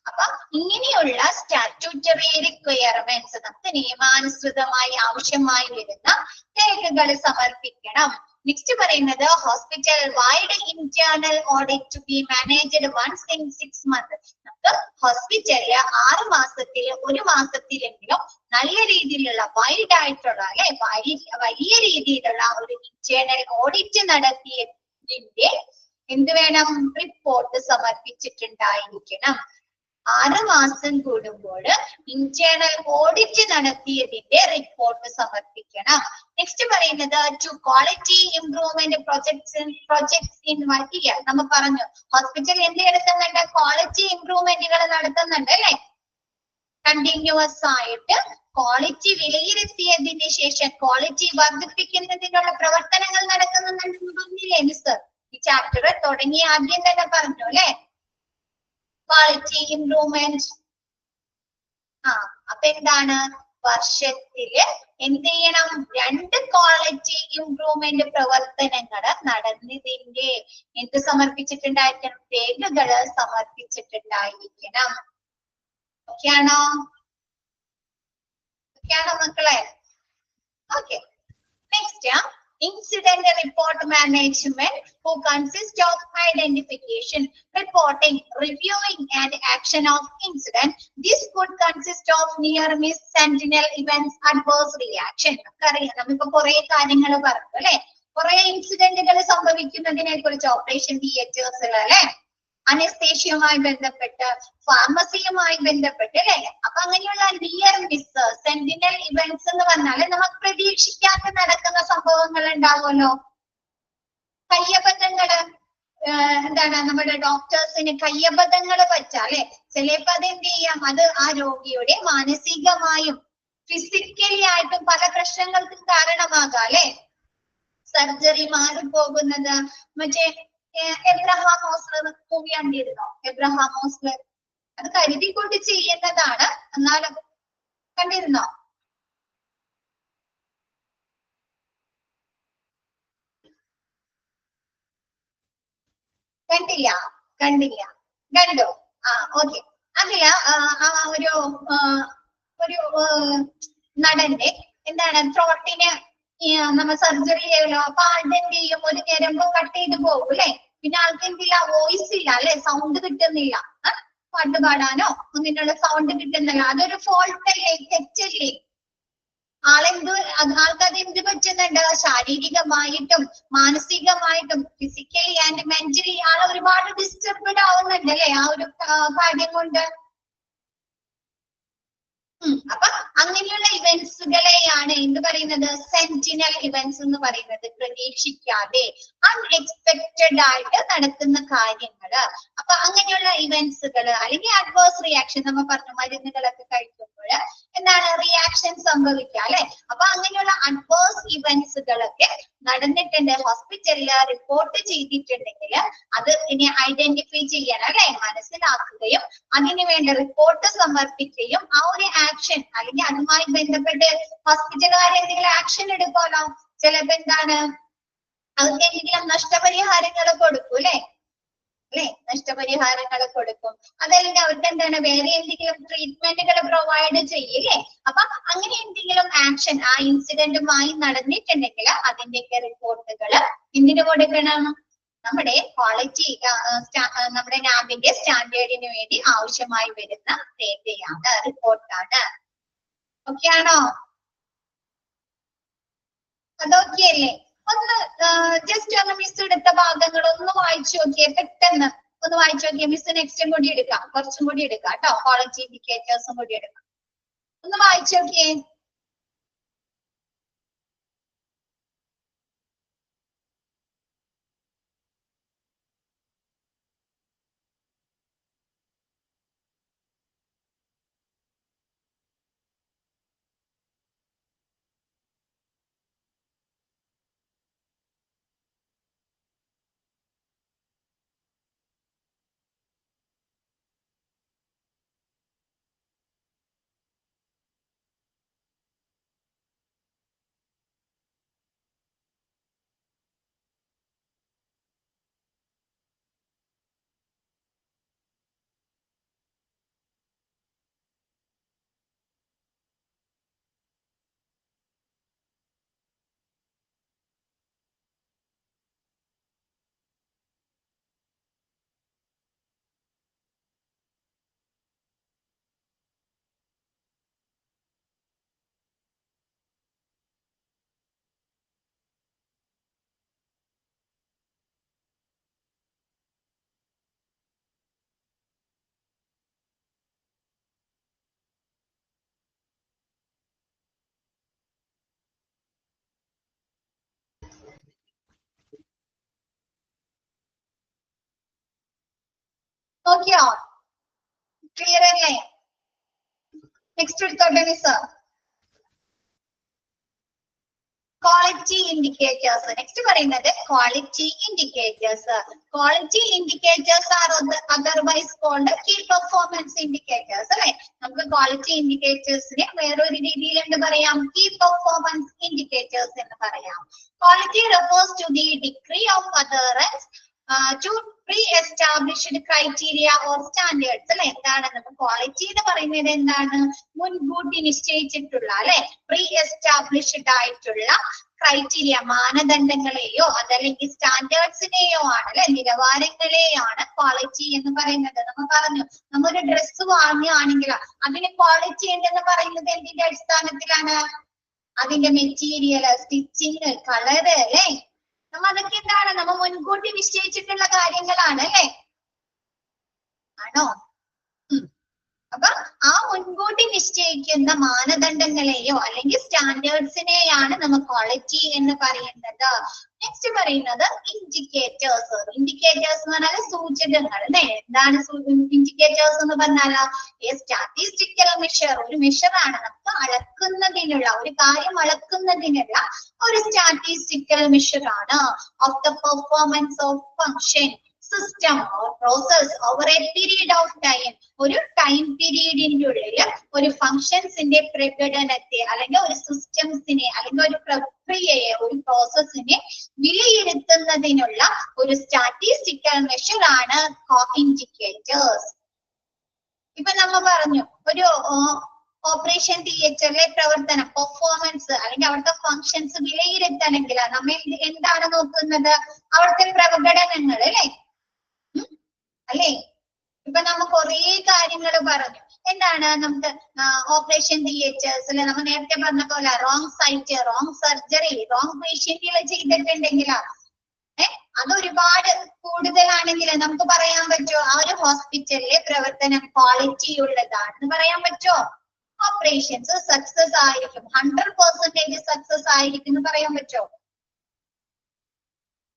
അപ്പൊ ഇങ്ങനെയുള്ള സ്റ്റാറ്റ്യൂട്ടറി റിക്വയർമെന്റ്സ് നമുക്ക് നിയമാനുസൃതമായി ആവശ്യമായി വരുന്ന രേഖകൾ സമർപ്പിക്കണം. നെക്സ്റ്റ് പറയുന്നത് hospital wide internal audit to be managed once in 6 months. നമുക്ക് ഹോസ്പിറ്റലില് 6 മാസത്തിൽ 1 മാസത്തിലെങ്കിലും നല്ല രീതിയിലുള്ള വൈഡ് ആയിട്ടുള്ള അല്ലെ വലിയ രീതിയിലുള്ള ഒരു ഇന്റേണൽ ഓഡിറ്റ് നടത്തിയതിന്റെ എന്ത് വേണം? റിപ്പോർട്ട് സമർപ്പിച്ചിട്ടുണ്ടായിരിക്കണം. 6 മാസം കൂടുമ്പോൾ ഇന്റേണൽ ഓഡിറ്റ് നടത്തിയതിന്റെ റിപ്പോർട്ട് സമർപ്പിക്കണം. നെക്സ്റ്റ് പറയുന്നത് two quality improvement projects in work year. നമ്മൾ പറഞ്ഞു ഹോസ്പിറ്റൽ എന്ത് എടുക്കുന്നുണ്ട്, ക്വാളിറ്റി ഇംപ്രൂവ്മെന്റുകൾ നടത്തുന്നുണ്ട് അല്ലെ. കണ്ടിന്യൂസ് ആയിട്ട് ക്വാളിറ്റി വിലയിരുത്തിയതിന് ശേഷം ക്വാളിറ്റി വർദ്ധിപ്പിക്കുന്നതിനുള്ള പ്രവർത്തനങ്ങൾ നടക്കുന്നുണ്ടെന്ന് പറഞ്ഞില്ലേ മിസ്? ഈ ചാപ്റ്റർ തുടങ്ങി ആദ്യം തന്നെ പറഞ്ഞു അല്ലെ, ക്വാളിറ്റി ഇംപ്രൂവ്മെന്റ്. അപ്പൊ എന്താണ്, വർഷത്തില് എന്ത് ചെയ്യണം, 2 ക്വാളിറ്റി ഇംപ്രൂവ്മെന്റ് പ്രവർത്തനങ്ങൾ നടന്നതിന്റെ എന്ത് സമർപ്പിച്ചിട്ടുണ്ടായിരിക്കണം, രേഖകള് സമർപ്പിച്ചിട്ടുണ്ടായിരിക്കണം. ഓക്കെയാണോ? ഓക്കെയാണോ മക്കളെ? Okay. Next, incident report management, who consists of identification, reporting, reviewing and action of incident. This could consist of near miss, sentinel events, adverse reaction. അറിയാം, നമ്മിപ്പോ കുറെ കാര്യങ്ങൾ പറഞ്ഞു അല്ലെ, കുറെ ഇൻസിഡന്റുകൾ സംഭവിക്കുന്നതിനെ കുറിച്ച്, ഓപ്പറേഷൻ തിയേറ്റേഴ്സിൽ അല്ലെ, അനസ്തേഷ്യയുമായി ബന്ധപ്പെട്ട്, ഫാർമസിയുമായി ബന്ധപ്പെട്ട് അല്ലെ. അപ്പൊ അങ്ങനെയുള്ള നിയർ മിസ്, സെന്റിനൽ ഇവന്റ്സ് എന്ന് പറഞ്ഞാല് നമുക്ക് പ്രതീക്ഷിക്കാതെ നടക്കുന്ന സംഭവങ്ങൾ ഉണ്ടാവുമല്ലോ. കയ്യബദ്ധങ്ങള്, എന്താണ്, നമ്മുടെ ഡോക്ടേഴ്സിന് കയ്യബദ്ധങ്ങൾ പറ്റാല്ലേ, ചിലപ്പോ അത് എന്ത് ചെയ്യാം, അത് ആ രോഗിയുടെ മാനസികമായും ഫിസിക്കലി ആയിട്ടും പല പ്രശ്നങ്ങൾക്കും കാരണമാകാം അല്ലെ. സർജറി മാറിപ്പോകുന്നത്, മറ്റേ എബ്രഹാം മോസ്ലർ മൂവി കണ്ടിരുന്നോ? എബ്രഹാം മോസ്ലർ അത് കരുതിക്കൊണ്ട് ചെയ്യുന്നതാണ്, എന്നാലും കണ്ടിരുന്നോ? കണ്ടില്ല? കണ്ടോ? ഓക്കെ. അതില് ഒരു നടന്റെ എന്താണ്, ത്രോട്ടിന് നമ്മ സർജറി ചെയ്യലോ, അപ്പൊ ആളുടെ എന്ത് ചെയ്യും, ഒരു ഞരമ്പ് കട്ട് ചെയ്ത് പോകും അല്ലെ. പിന്നെ ആൾക്ക് എന്തില്ല, വോയിസ് ഇല്ല അല്ലെ, സൗണ്ട് കിട്ടുന്നില്ല, പാട്ട് പാടാനോ ഒന്നിനുള്ള സൗണ്ട് കിട്ടുന്നില്ല. അതൊരു ഫോൾട്ട് അല്ലേ, തെറ്റല്ലേ? ആൾക്കത് എന്ത് പറ്റുന്നുണ്ട്, ശാരീരികമായിട്ടും മാനസികമായിട്ടും ഫിസിക്കലി ആൻഡ് മെന്റലി ആൾ ഒരുപാട് ഡിസ്റ്റർബ്ഡ് ആവുന്നുണ്ട് അല്ലെ ആ ഒരു കാര്യം കൊണ്ട്. അപ്പൊ അങ്ങനെയുള്ള ഇവന്റ്സുകളെയാണ് എന്ത് പറയുന്നത്, സെന്റിനൽ ഇവന്റ്സ് എന്ന് പറയുന്നത്. പ്രതീക്ഷിക്കാതെ അൺഎക്സ്പെക്റ്റഡ് ആയിട്ട് നടക്കുന്ന കാര്യങ്ങള്. അപ്പൊ അങ്ങനെയുള്ള ഇവന്റ്സുകൾ അല്ലെങ്കിൽ അഡ്വേഴ്സ് റിയാക്ഷൻ, നമ്മൾ പറഞ്ഞു മരുന്നുകളൊക്കെ കഴിക്കുമ്പോൾ എന്താണ് റിയാക്ഷൻ സംഭവിക്കുക അല്ലെ. അപ്പൊ അങ്ങനെയുള്ള അഡ്വേഴ്സ് ഇവന്റ്സുകളൊക്കെ നടന്നിട്ടുണ്ട്, ഹോസ്പിറ്റലില് റിപ്പോർട്ട് ചെയ്തിട്ടുണ്ടെങ്കിൽ അത് ഇനി ഐഡന്റിഫൈ ചെയ്യാൻ അല്ലെ, മനസ്സിലാക്കുകയും അതിനു വേണ്ട റിപ്പോർട്ട് സമർപ്പിക്കുകയും ആ ഒരു ആക്ഷൻ അല്ലെങ്കിൽ അതുമായി ബന്ധപ്പെട്ട് ഹോസ്പിറ്റലുകാർ എന്തെങ്കിലും ആക്ഷൻ എടുക്കുമല്ലോ. ചിലപ്പോ എന്താണ്, അവർക്ക് എന്തെങ്കിലും നഷ്ടപരിഹാരങ്ങൾ കൊടുക്കും അല്ലെ, നഷ്ടപരിഹാരങ്ങൾ കൊടുക്കും. അതല്ലെങ്കിൽ അവർക്ക് എന്താണ് വേറെ എന്തെങ്കിലും ട്രീറ്റ്മെന്റുകൾ പ്രൊവൈഡ് ചെയ്യില്ലേ. അപ്പൊ അങ്ങനെ എന്തെങ്കിലും ആക്ഷൻ ആ ഇൻസിഡന്റുമായി നടന്നിട്ടുണ്ടെങ്കിൽ അതിന്റെയൊക്കെ റിപ്പോർട്ടുകൾ എന്തിനു കൊടുക്കണം, നമ്മുടെ ക്വാളിറ്റി, നമ്മുടെ നാബിന്റെ സ്റ്റാൻഡേർഡിന് വേണ്ടി ആവശ്യമായി വരുന്ന രേഖയാണ്, റിപ്പോർട്ടാണ്. ഓക്കെ ആണോ? അതൊക്കെ അല്ലേ? ഒന്ന് ജസ്റ്റ് ഒന്ന് മിസ് എടുത്ത ഭാഗങ്ങൾ ഒന്ന് വായിച്ചു നോക്കിയേ, പെട്ടെന്ന് ഒന്ന് വായിച്ചു നോക്കിയേ. മിസ് നെക്സ്റ്റും കൂടി എടുക്കാം, കുറച്ചും കൂടി എടുക്കാം കേട്ടോ, ക്വാളിറ്റി ഇൻഡിക്കേറ്റേഴ്സും കൂടി എടുക്കാം. ഒന്ന് വായിച്ചു നോക്കിയേ. നോക്കിയോ? ക്ലിയർ അല്ലേ? നെക്സ്റ്റ് എടുത്തോട്ടെ മിസ്. Quality indicators. നെക്സ്റ്റ് പറയുന്നത് quality indicators. Quality indicators are otherwise called key performance indicators അല്ലെ. നമുക്ക് ക്വാളിറ്റി ഇൻഡിക്കേറ്റേഴ്സിനെ വേറൊരു രീതിയിൽ എന്ത് പറയാം? കീ പെർഫോമൻസ് ഇൻഡിക്കേറ്റേഴ്സ് എന്ന് പറയാം. Quality refers to the degree of adherence to pre-established criteria or standards അല്ലെ. എന്താണ് നമുക്ക് ക്വാളിറ്റി എന്ന് പറയുന്നത്? എന്താണ്? മുൻകൂട്ടി നിശ്ചയിച്ചിട്ടുള്ള അല്ലെ, പ്രീ എസ്റ്റാബ്ലിഷ്ഡ് ആയിട്ടുള്ള ക്രൈറ്റീരിയ, മാനദണ്ഡങ്ങളെയോ അതല്ലെങ്കിൽ സ്റ്റാൻഡേർഡ്സിനെയോ ആണ് അല്ലെ, നിലവാരങ്ങളെയാണ് ക്വാളിറ്റി എന്ന് പറയുന്നത്. നമ്മൾ പറഞ്ഞു, നമ്മൊരു ഡ്രസ്സ് വാങ്ങുകയാണെങ്കിൽ അതിന് ക്വാളിറ്റി ഉണ്ടെന്ന് പറയുന്നത് എന്തിന്റെ അടിസ്ഥാനത്തിലാണ്? അതിന്റെ മെറ്റീരിയൽ, സ്റ്റിച്ചിങ്, കളറ് അല്ലെ. നമ്മ അതൊക്കെ എന്താണ്? നമ്മ മുൻകൂട്ടി നിശ്ചയിച്ചിട്ടുള്ള കാര്യങ്ങളാണ് അല്ലെ. ആണോ? അപ്പൊ ആ മുൻകൂട്ടി നിശ്ചയിക്കുന്ന മാനദണ്ഡങ്ങളെയോ അല്ലെങ്കിൽ സ്റ്റാൻഡേർഡ്സിനെയാണ് നമ്മൾ ക്വാളിറ്റി എന്ന് പറയുന്നത്. നെക്സ്റ്റ് പറയുന്നത് ഇൻഡിക്കേറ്റേഴ്സ്. ഇൻഡിക്കേറ്റേഴ്സ് എന്ന് പറഞ്ഞാൽ സൂചകങ്ങൾ അല്ലെ. എന്താണ് ഇൻഡിക്കേറ്റേഴ്സ് എന്ന് പറഞ്ഞാൽ? സ്റ്റാറ്റിസ്റ്റിക്കൽ മെഷർ, ഒരു മെഷർ ആണ്. നമുക്ക് അളക്കുന്നതിനുള്ള, ഒരു കാര്യം അളക്കുന്നതിനുള്ള ഒരു സ്റ്റാറ്റിസ്റ്റിക്കൽ മെഷർ ആണ്. Of the performance of function, system or process over A period of time. ഒരു ടൈം പീരീഡിന്റെ ഉള്ളിൽ ഒരു ഫങ്ഷൻസിന്റെ പ്രകടനത്തെ അല്ലെങ്കിൽ ഒരു സിസ്റ്റംസിനെ അല്ലെങ്കിൽ ഒരു പ്രക്രിയയെ, ഒരു പ്രോസസ്സിനെ വിലയിരുത്തുന്നതിനുള്ള ഒരു സ്റ്റാറ്റിസ്റ്റിക്കൽ മെഷർ ആണ് ഇൻഡിക്കേറ്റേഴ്സ്. ഇപ്പൊ നമ്മ പറഞ്ഞു, ഒരു ഓപ്പറേഷൻ തിയേറ്ററിലെ പ്രവർത്തനം, പെർഫോമൻസ് അല്ലെങ്കിൽ അവിടുത്തെ ഫങ്ഷൻസ് വിലയിരുത്തണമെങ്കിൽ നമ്മൾ എന്താണ് നോക്കുന്നത്? അവിടുത്തെ പ്രകടനങ്ങൾ അല്ലെ. അല്ലേ? ഇപ്പൊ നമ്മ കുറേ കാര്യങ്ങൾ പറഞ്ഞു. എന്താണ് നമുക്ക് ഓപ്പറേഷൻ തിയേറ്റേഴ്സിൽ നമ്മൾ നേരത്തെ പറഞ്ഞ പോലെ wrong site, wrong surgery, wrong പേഷ്യന്റുകൾ ചെയ്തിട്ടുണ്ടെങ്കിൽ അതൊരുപാട് കൂടുതലാണെങ്കിൽ നമുക്ക് പറയാൻ പറ്റുമോ ആ ഒരു ഹോസ്പിറ്റലിലെ പ്രവർത്തനം ക്വാളിറ്റി ഉള്ളതാണെന്ന് പറയാൻ പറ്റുമോ? ഓപ്പറേഷൻസ് സക്സസ് ആയിരിക്കും, 100% സക്സസ് ആയിരിക്കും എന്ന് പറയാൻ പറ്റുമോ?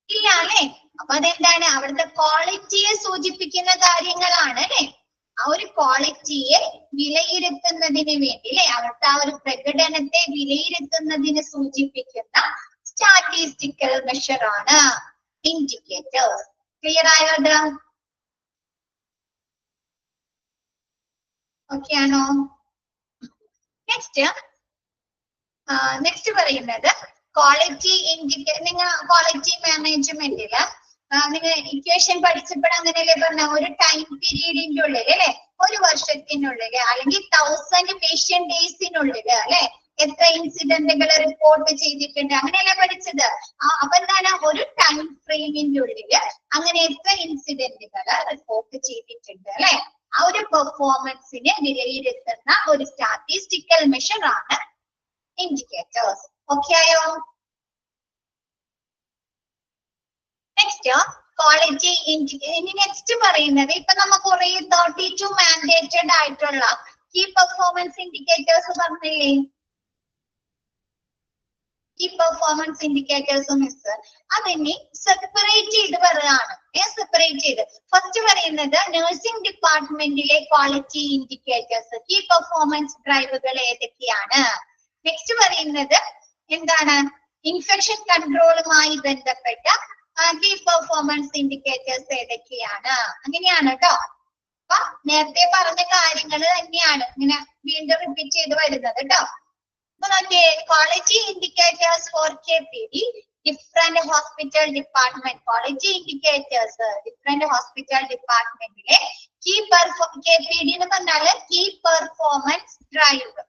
ഇല്ല അല്ലെ. അപ്പൊ അതെന്താണ്? അവിടുത്തെ ക്വാളിറ്റിയെ സൂചിപ്പിക്കുന്ന കാര്യങ്ങളാണ് അല്ലെ. ആ ഒരു ക്വാളിറ്റിയെ വിലയിരുത്തുന്നതിന് വേണ്ടി അല്ലെ, അവിടുത്തെ ആ ഒരു പ്രകടനത്തെ വിലയിരുത്തുന്നതിന് സൂചിപ്പിക്കുന്ന സ്റ്റാറ്റിസ്റ്റിക്കൽ മെഷർ ആണ് ഇൻഡിക്കേറ്റേഴ്സ്. ക്ലിയർ ആയത്? ഓക്കെ ആണോ? നെക്സ്റ്റ് പറയുന്നത് ക്വാളിറ്റി നിങ്ങൾ ക്വാളിറ്റി മാനേജ്മെന്റില് നിങ്ങൾ ഇക്വേഷൻ പഠിച്ചപ്പോൾ അങ്ങനെയല്ലേ പറഞ്ഞ, ഒരു ടൈം പീരീഡിന്റെ ഉള്ളിൽ അല്ലെ, ഒരു വർഷത്തിനുള്ളിൽ അല്ലെങ്കിൽ 1000 പേഷ്യന്റ് ഡേയ്സിനുള്ളിൽ അല്ലെ എത്ര ഇൻസിഡന്റുകൾ റിപ്പോർട്ട് ചെയ്തിട്ടുണ്ട്, അങ്ങനെയല്ലേ പഠിച്ചത്. അപ്പൊ എന്താണ്? ഒരു ടൈം ഫ്രെയിമിന്റെ ഉള്ളിൽ അങ്ങനെ എത്ര ഇൻസിഡന്റുകൾ റിപ്പോർട്ട് ചെയ്തിട്ടുണ്ട് അല്ലെ, ആ ഒരു പെർഫോമൻസിനെ വിലയിരുത്തുന്ന ഒരു സ്റ്റാറ്റിസ്റ്റിക്കൽ മെഷർ ആണ് ഇൻഡിക്കേറ്റേഴ്സ്. ഓക്കെ ആയോ? നെക്സ്റ്റ് ക്വാളിറ്റി ഇനി നെക്സ്റ്റ് പറയുന്നത്, ഇപ്പൊ നമുക്ക് കുറെ 32 മാൻഡേറ്റഡ് ആയിട്ടുള്ള കീ പെർഫോമൻസ് ഇൻഡിക്കേറ്റേഴ്സ് പറഞ്ഞില്ലേ? കീ പെർഫോമൻസ് ഇൻഡിക്കേറ്റേഴ്സ് മിസ് അതിനെ സെപ്പറേറ്റ് ചെയ്ത് പറയുകയാണ്. സെപ്പറേറ്റ് ചെയ്ത് ഫസ്റ്റ് പറയുന്നത് നഴ്സിംഗ് ഡിപ്പാർട്ട്മെന്റിലെ ക്വാളിറ്റി ഇൻഡിക്കേറ്റേഴ്സ്, കീ പെർഫോമൻസ് ഡ്രൈവുകൾ ഏതൊക്കെയാണ്. നെക്സ്റ്റ് പറയുന്നത് എന്താണ്? ഇൻഫെക്ഷൻ കൺട്രോളുമായി ബന്ധപ്പെട്ട കീ പെർഫോമൻസ് ഇൻഡിക്കേറ്റേഴ്സ് ഏതൊക്കെയാണ്. അങ്ങനെയാണ് കേട്ടോ. അപ്പൊ നേരത്തെ പറഞ്ഞ കാര്യങ്ങൾ തന്നെയാണ് ഇങ്ങനെ വീണ്ടും റിപ്പീറ്റ് ചെയ്ത് വരുന്നത് കേട്ടോ. അപ്പൊ നോക്കിയേ, quality indicators for KPD, different hospital department. Quality indicators different hospital ഡിപ്പാർട്ട്മെന്റിലെ KPD എന്ന് പറഞ്ഞാല് key performance drive.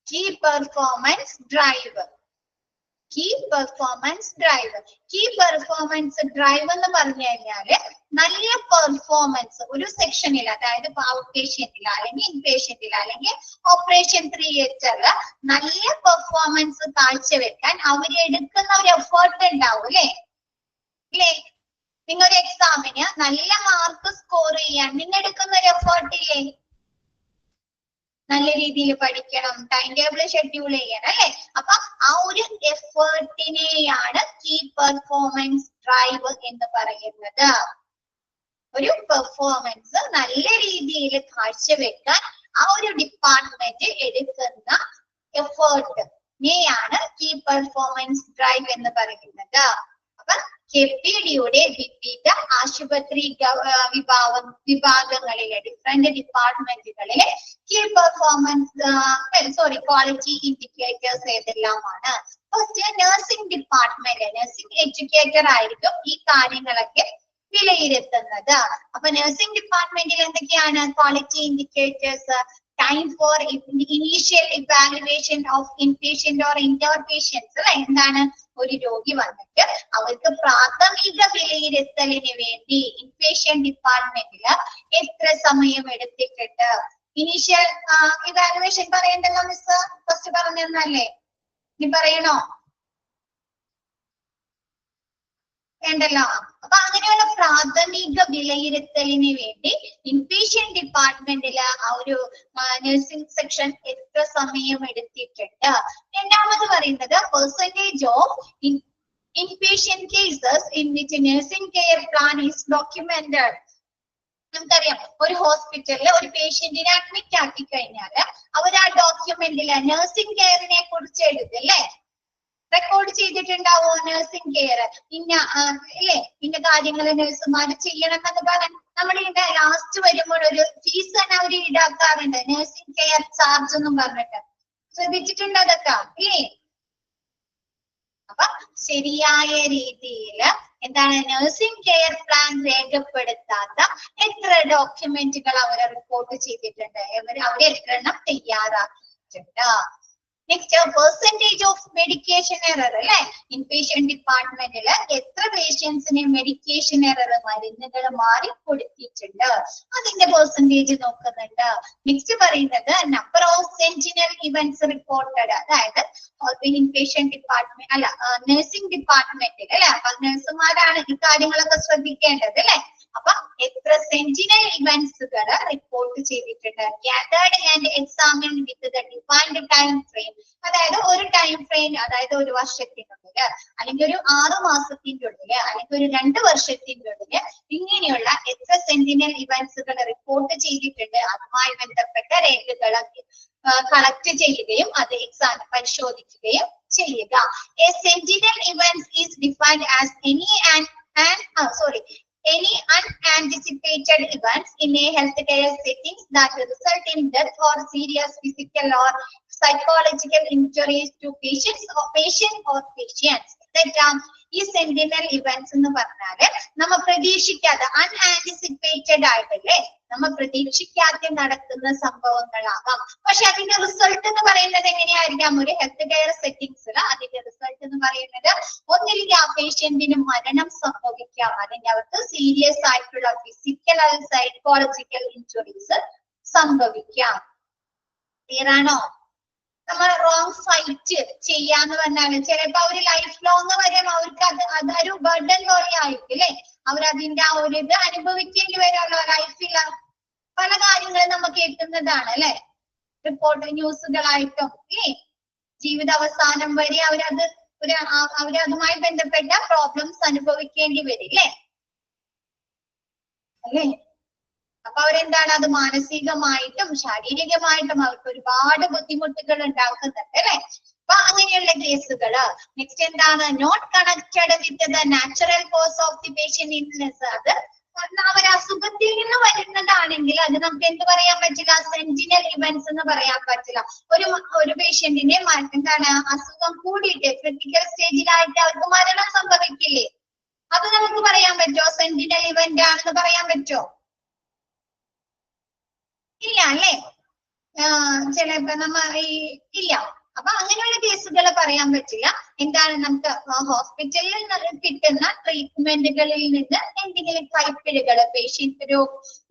Key performance drive. Key performance drive. Key performance drive എന്ന് പറഞ്ഞു കഴിഞ്ഞാല് നല്ല പെർഫോമൻസ് ഒരു സെക്ഷനിൽ, അതായത് ഔട്ട് പേഷ്യന്റിൽ അല്ലെങ്കിൽ ഇൻ പേഷ്യന്റിൽ അല്ലെങ്കിൽ ഓപ്പറേഷൻ തിയേറ്ററിൽ നല്ല പെർഫോമൻസ് കാഴ്ചവെക്കാൻ അവരെടുക്കുന്ന ഒരു എഫേർട്ട് ഉണ്ടാവും അല്ലെ. ഇല്ലേ? നിങ്ങളൊരു എക്സാമിന് നല്ല മാർക്ക് സ്കോർ ചെയ്യാൻ നിങ്ങൾ എടുക്കുന്ന ഒരു എഫേർട്ട് ഇല്ലേ? നല്ല രീതിയിൽ പഠിക്കണം, ടൈം ടേബിൾ ഷെഡ്യൂൾ ചെയ്യണം അല്ലെ. അപ്പൊ ആ ഒരു എഫേർട്ടിനെയാണ് കീ പെർഫോമൻസ് ഡ്രൈവ് എന്ന് പറയുന്നത്. ഒരു പെർഫോമൻസ് നല്ല രീതിയിൽ കാഴ്ചവെക്കാൻ ആ ഒരു ഡിപ്പാർട്ട്മെന്റ് എടുക്കുന്ന എഫേർട്ടിനെയാണ് കീ പെർഫോമൻസ് ഡ്രൈവ് എന്ന് പറയുന്നത്. അപ്പൊ കെപിഡിയുടെ വിവിധ ആശുപത്രി വിഭാഗങ്ങളിലെ ഡിഫറെന്റ് ഡിപ്പാർട്ട്മെന്റുകളിലെ കീ പെർഫോമൻസ് ക്വാളിറ്റി ഇൻഡിക്കേറ്റേഴ്സ് ഏതെല്ലാമാണ്? First nursing department, nursing educator ആയിരിക്കും ഈ കാര്യങ്ങളൊക്കെ വിലയിരുത്തുന്നത്. അപ്പൊ നഴ്സിംഗ് ഡിപ്പാർട്ട്മെന്റിൽ എന്തൊക്കെയാണ് quality indicators? Time for initial evaluation of inpatient or inter patients അല്ലെ. എന്താണ്, ഒരു രോഗി വന്നിട്ട് അവർക്ക് പ്രാഥമിക വിലയിരുത്തലിന് വേണ്ടി ഇൻപേഷ്യന്റ് ഡിപ്പാർട്ട്മെന്റിൽ എത്ര സമയം എടുത്തിട്ടുണ്ട്? ഇനീഷ്യൽ ഇവാലുവേഷൻ പറയണ്ടല്ലോ മിസ്, ഫസ്റ്റ് പറഞ്ഞു തന്നല്ലേ, ഇനി പറയണോ? വേണ്ടല്ലോ. അപ്പൊ അങ്ങനെയുള്ള പ്രാഥമിക വിലയിരുത്തലിന് വേണ്ടി ഇൻപേഷ്യന്റ് ഡിപ്പാർട്ട്മെന്റിൽ ആ ഒരു നഴ്സിംഗ് സെക്ഷൻ എത്ര സമയം എടുത്തിട്ടുണ്ട്? രണ്ടാമത് പറയുന്നത് percentage of inpatient cases in which nursing care plan is documented. നമുക്കറിയാം, ഒരു ഹോസ്പിറ്റലിൽ ഒരു പേഷ്യന്റിനെ അഡ്മിറ്റ് ആക്കി കഴിഞ്ഞാൽ അവർ ആ ഡോക്യുമെന്റില് നഴ്സിംഗ് കെയറിനെ കുറിച്ച് എഴുതില്ലേ, റെക്കോർഡ് ചെയ്തിട്ടുണ്ടാവോ? നഴ്സിംഗ് കെയർ ഇന്ന ഇല്ലേ, ഇന്ന കാര്യങ്ങൾ നഴ്സുമാർ ചെയ്യണം എന്ന് പറഞ്ഞാൽ നമ്മൾ ഇതിന്റെ ലാസ്റ്റ് വരുമ്പോൾ ഒരു ഫീസ് തന്നെ അവർ ഈടാക്കാറുണ്ട്, നഴ്സിംഗ് കെയർ ചാർജ് എന്നും പറഞ്ഞിട്ട്. ശ്രദ്ധിച്ചിട്ടുണ്ട് അതൊക്കെ ഇല്ലേ? അപ്പൊ ശരിയായ രീതിയിൽ എന്താണ് നഴ്സിംഗ് കെയർ പ്ലാൻ രേഖപ്പെടുത്താത്ത എത്ര ഡോക്യുമെന്റുകൾ അവർ റിപ്പോർട്ട് ചെയ്തിട്ടുണ്ട്? അവരെ എത്ര എണ്ണം തയ്യാറാക്കിയിട്ടുണ്ട്? Next percentage of medication error അല്ലെ. ഇൻപേഷ്യന്റ് ഡിപ്പാർട്ട്മെന്റിൽ എത്ര പേഷ്യൻസിന് മെഡിക്കേഷൻ എറർ, മരുന്നുകൾ മാറി കൊടുത്തിട്ടുണ്ട്, അതിന്റെ പെർസെന്റേജ് നോക്കുന്നുണ്ട്. നെക്സ്റ്റ് പറയുന്നത് number of sentinel events reported, അതായത് ഇൻപേഷ്യന്റ് ഡിപ്പാർട്ട്മെന്റ് അല്ല നഴ്സിംഗ് ഡിപ്പാർട്ട്മെന്റിൽ അല്ലെ. അപ്പൊ നഴ്സുമാരാണ് ഈ കാര്യങ്ങളൊക്കെ ശ്രദ്ധിക്കേണ്ടത് അല്ലെ. അപ്പൊ എത്ര സെന്റിനൽ ഇവന്റ്സുകൾ റിപ്പോർട്ട് ചെയ്തിട്ടുണ്ട്? Gathered and examined with the defined time frame, അതായത് ഒരു ടൈം ഫ്രെയിം, അതായത് ഒരു വർഷത്തിനുള്ളിൽ അല്ലെങ്കിൽ ഒരു 6 മാസത്തിന്റെ ഉള്ളില് അല്ലെങ്കിൽ ഒരു 2 വർഷത്തിന്റെ ഉള്ളില് ഇങ്ങനെയുള്ള എത്ര സെന്റിനൽ ഇവന്റ്സുകൾ റിപ്പോർട്ട് ചെയ്തിട്ടുണ്ട്? അതുമായി ബന്ധപ്പെട്ട രേഖകൾ കളക്ട് ചെയ്യുകയും അത് എക്സാം പരിശോധിക്കുകയും ചെയ്യുക. A sentinel event is defined as any unanticipated events in a healthcare settings that result in death or serious physical or psychological injuries to patients. ഈ സെന്റിനൽ ഇവന്റ്സ് എന്ന് പറഞ്ഞാല് നമ്മൾ പ്രതീക്ഷിക്കാതെ അൺആന്റിസിപ്പേറ്റഡ് ആയിട്ടല്ലേ, നമ്മൾ പ്രതീക്ഷിക്കാതെ നടക്കുന്ന സംഭവങ്ങളാകാം. പക്ഷെ അതിന്റെ റിസൾട്ട് എന്ന് പറയുന്നത് എങ്ങനെയായിരിക്കാം? ഒരു ഹെൽത്ത് കെയർ സെറ്റിംഗ്സിൽ അതിന്റെ റിസൾട്ട് എന്ന് പറയുന്നത് ഒന്നില്ലെങ്കിൽ ആ പേഷ്യന്റിന് മരണം സംഭവിക്കാം, അല്ലെങ്കിൽ അവർക്ക് സീരിയസ് ആയിട്ടുള്ള ഫിസിക്കൽ അല്ലെങ്കിൽ സൈക്കോളജിക്കൽ ഇൻജുറീസ് സംഭവിക്കാം. ക്ലിയർ ആണോ? നമ്മൾ റോങ് ഫൈറ്റ് ചെയ്യാന്ന് പറഞ്ഞാല് ചിലപ്പോ അവര് ലൈഫ് ലോങ് വരും, അവർക്ക് അതൊരു ബർഡൻ പോലെ ആയിരിക്കും അല്ലെ. അവരതിന്റെ ആ ഒരു ഇത് അനുഭവിക്കേണ്ടി വരുമല്ലോ ലൈഫിൽ. പല കാര്യങ്ങളും നമ്മൾ കേൾക്കുന്നതാണ് അല്ലെ, റിപ്പോർട്ട് ന്യൂസുകളായിട്ടും അല്ലേ. ജീവിതാവസാനം വരെ അവരതുമായി ബന്ധപ്പെട്ട പ്രോബ്ലംസ് അനുഭവിക്കേണ്ടി വരില്ലേ അല്ലേ. അപ്പൊ അവരെന്താണ്, അത് മാനസികമായിട്ടും ശാരീരികമായിട്ടും അവർക്ക് ഒരുപാട് ബുദ്ധിമുട്ടുകൾ ഉണ്ടാക്കുന്നുണ്ട് അല്ലെ. അപ്പൊ അങ്ങനെയുള്ള കേസുകള്. നെക്സ്റ്റ് എന്താണ്, not connected with the natural cause of the patient illness, അത് അവർ അസുഖത്തിൽ നിന്ന് വരുന്നതാണെങ്കിൽ അത് നമുക്ക് എന്ത് പറയാൻ പറ്റില്ല? സെന്റിനൽ ഇവന്റ്സ് എന്ന് പറയാൻ പറ്റില്ല. ഒരു പേഷ്യന്റിന്റെ എന്താണ് അസുഖം കൂടിയിട്ട് ക്രിട്ടിക്കൽ സ്റ്റേജിലായിട്ട് അവർക്ക് മരണം സംഭവിക്കില്ലേ, അത് നമുക്ക് പറയാൻ പറ്റുമോ സെന്റിനൽ ഇവന്റ് ആണെന്ന് പറയാൻ പറ്റുമോ? ഇല്ല അല്ലേ. ചിലപ്പോ ഇല്ല. അപ്പൊ അങ്ങനെയുള്ള കേസുകൾ പറയാൻ പറ്റില്ല. എന്താണ്, നമുക്ക് ഹോസ്പിറ്റലിൽ കിട്ടുന്ന ട്രീറ്റ്മെന്റുകളിൽ നിന്ന് എന്തെങ്കിലും കൈപ്പിഴകൾ,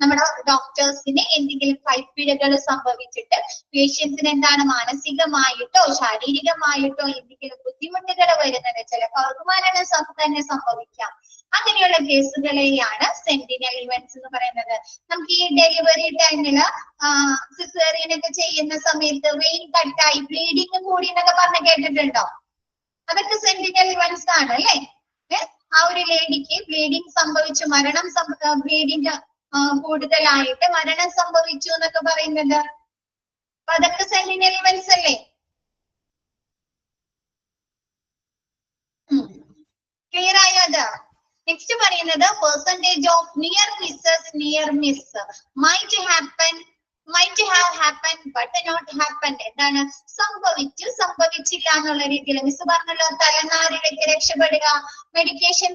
നമ്മുടെ ഡോക്ടേഴ്സിന് എന്തെങ്കിലും കൈപ്പിഴകൾ സംഭവിച്ചിട്ട് പേഷ്യൻസിന് എന്താണ് മാനസികമായിട്ടോ ശാരീരികമായിട്ടോ എന്തെങ്കിലും ബുദ്ധിമുട്ടുകൾ വരുന്നത്, ചിലപ്പോൾ അവർക്ക് മരണം തന്നെ സംഭവിക്കാം. അങ്ങനെയുള്ള കേസുകളെയാണ് സെന്റിനൽ ഇവന്റ്സ് എന്ന് പറയുന്നത്. നമുക്ക് ഈ ഡെലിവറി ടൈമില് സിസേറിയൻ ഒക്കെ ചെയ്യുന്ന സമയത്ത് വെയിൻ കട്ടായി ബ്ലീഡിങ് കൂടി എന്നൊക്കെ പറഞ്ഞ് കേട്ടിട്ടുണ്ടോ? അതൊക്കെ സെന്റിനൽ ഇവന്റ്സ് ആണ് അല്ലെ. ആ ഒരു ലേഡിക്ക് ബ്ലീഡിങ് സംഭവിച്ചു, ബ്ലീഡിങ് കൂടുതലായിട്ട് മരണം സംഭവിച്ചു എന്നൊക്കെ പറയുന്നത്. അപ്പൊ അതൊക്കെ സെന്റിനൽ ഇവന്റ്സ് അല്ലേ? ക്ലിയർ ആയോ അത്? നെക്സ്റ്റ് പറയുന്നത് percentage of near miss might have happen but not happen. എന്താണ് സംഭവിച്ചു സംഭവിച്ചില്ല എന്നുള്ള രീതിയിൽ. മിസ് പറഞ്ഞല്ലോ തലനാരിഴയ്ക്ക് രക്ഷപ്പെടുക, മെഡിക്കേഷൻ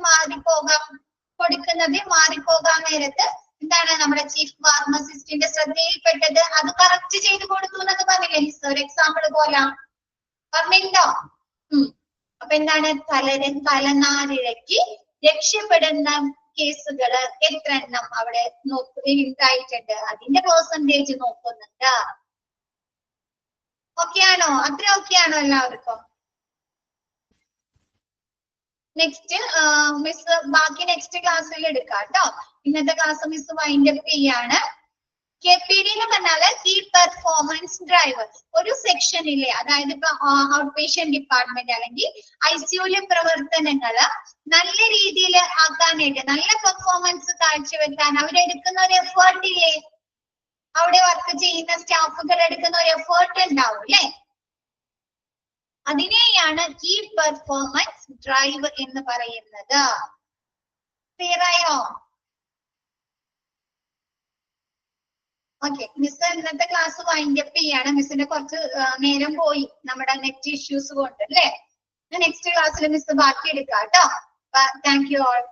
കൊടുക്കുന്നത് മാറിപ്പോകാൻ നേരത്ത് എന്താണ് നമ്മുടെ ചീഫ് ഫാർമസിസ്റ്റിന്റെ ശ്രദ്ധയിൽപ്പെട്ടത്, അത് കറക്റ്റ് ചെയ്ത് കൊടുത്തു എന്നൊക്കെ പറഞ്ഞില്ലേ മിസ്? ഒരു എക്സാമ്പിൾ പോലെ പറഞ്ഞിട്ടുണ്ടോ? അപ്പൊ എന്താണ് തലനാരിഴയ്ക്ക് രക്ഷപ്പെടുന്ന കേസുകൾ എത്ര എണ്ണം അവിടെ ഉണ്ടായിട്ടുണ്ട്, അതിന്റെ പെർസെന്റേജ് നോക്കുന്നുണ്ട്. ഓക്കെ ആണോ? അത്ര ഓക്കെ ആണോ എല്ലാവർക്കും? നെക്സ്റ്റ് മിസ് ബാക്കി നെക്സ്റ്റ് ക്ലാസ്സിൽ എടുക്കാം കേട്ടോ. ഇന്നത്തെ ക്ലാസ് മിസ് വൈൻഡ് അപ്പ് ചെയ്യാണ്. KPD എന്ന് പറഞ്ഞാല് കീ പെർഫോമൻസ് ഡ്രൈവർ. ഒരു സെക്ഷനിലെ, അതായത് ഇപ്പൊ ഔട്ട് പേഷ്യന്റ് ഡിപ്പാർട്ട്മെന്റ് അല്ലെങ്കിൽ ICUലെ പ്രവർത്തനങ്ങള് നല്ല രീതിയിൽ ആക്കാനായിട്ട്, നല്ല പെർഫോമൻസ് കാഴ്ചവെക്കാൻ അവരെടുക്കുന്ന ഒരു എഫേർട്ട് ഇല്ലേ, അവിടെ വർക്ക് ചെയ്യുന്ന സ്റ്റാഫുകൾ എടുക്കുന്ന ഒരു എഫേർട്ട് ഉണ്ടാവും അല്ലെ, അതിനെയാണ് കീ പെർഫോമൻസ് ഡ്രൈവ് എന്ന് പറയുന്നത്. ക്ലിയർ ആയോ? ഓക്കെ, മിസ് ഇന്നത്തെ ക്ലാസ് വൈൻഡ് അപ്പ് ചെയ്യാണ്. മിസ്സിന്റെ കുറച്ച് നേരം പോയി നമ്മുടെ നെറ്റ് ഇഷ്യൂസ് കൊണ്ട് അല്ലേ. നെക്സ്റ്റ് ക്ലാസ്സിൽ മിസ് ബാക്കി എടുക്കാം കേട്ടോ. Thank you all.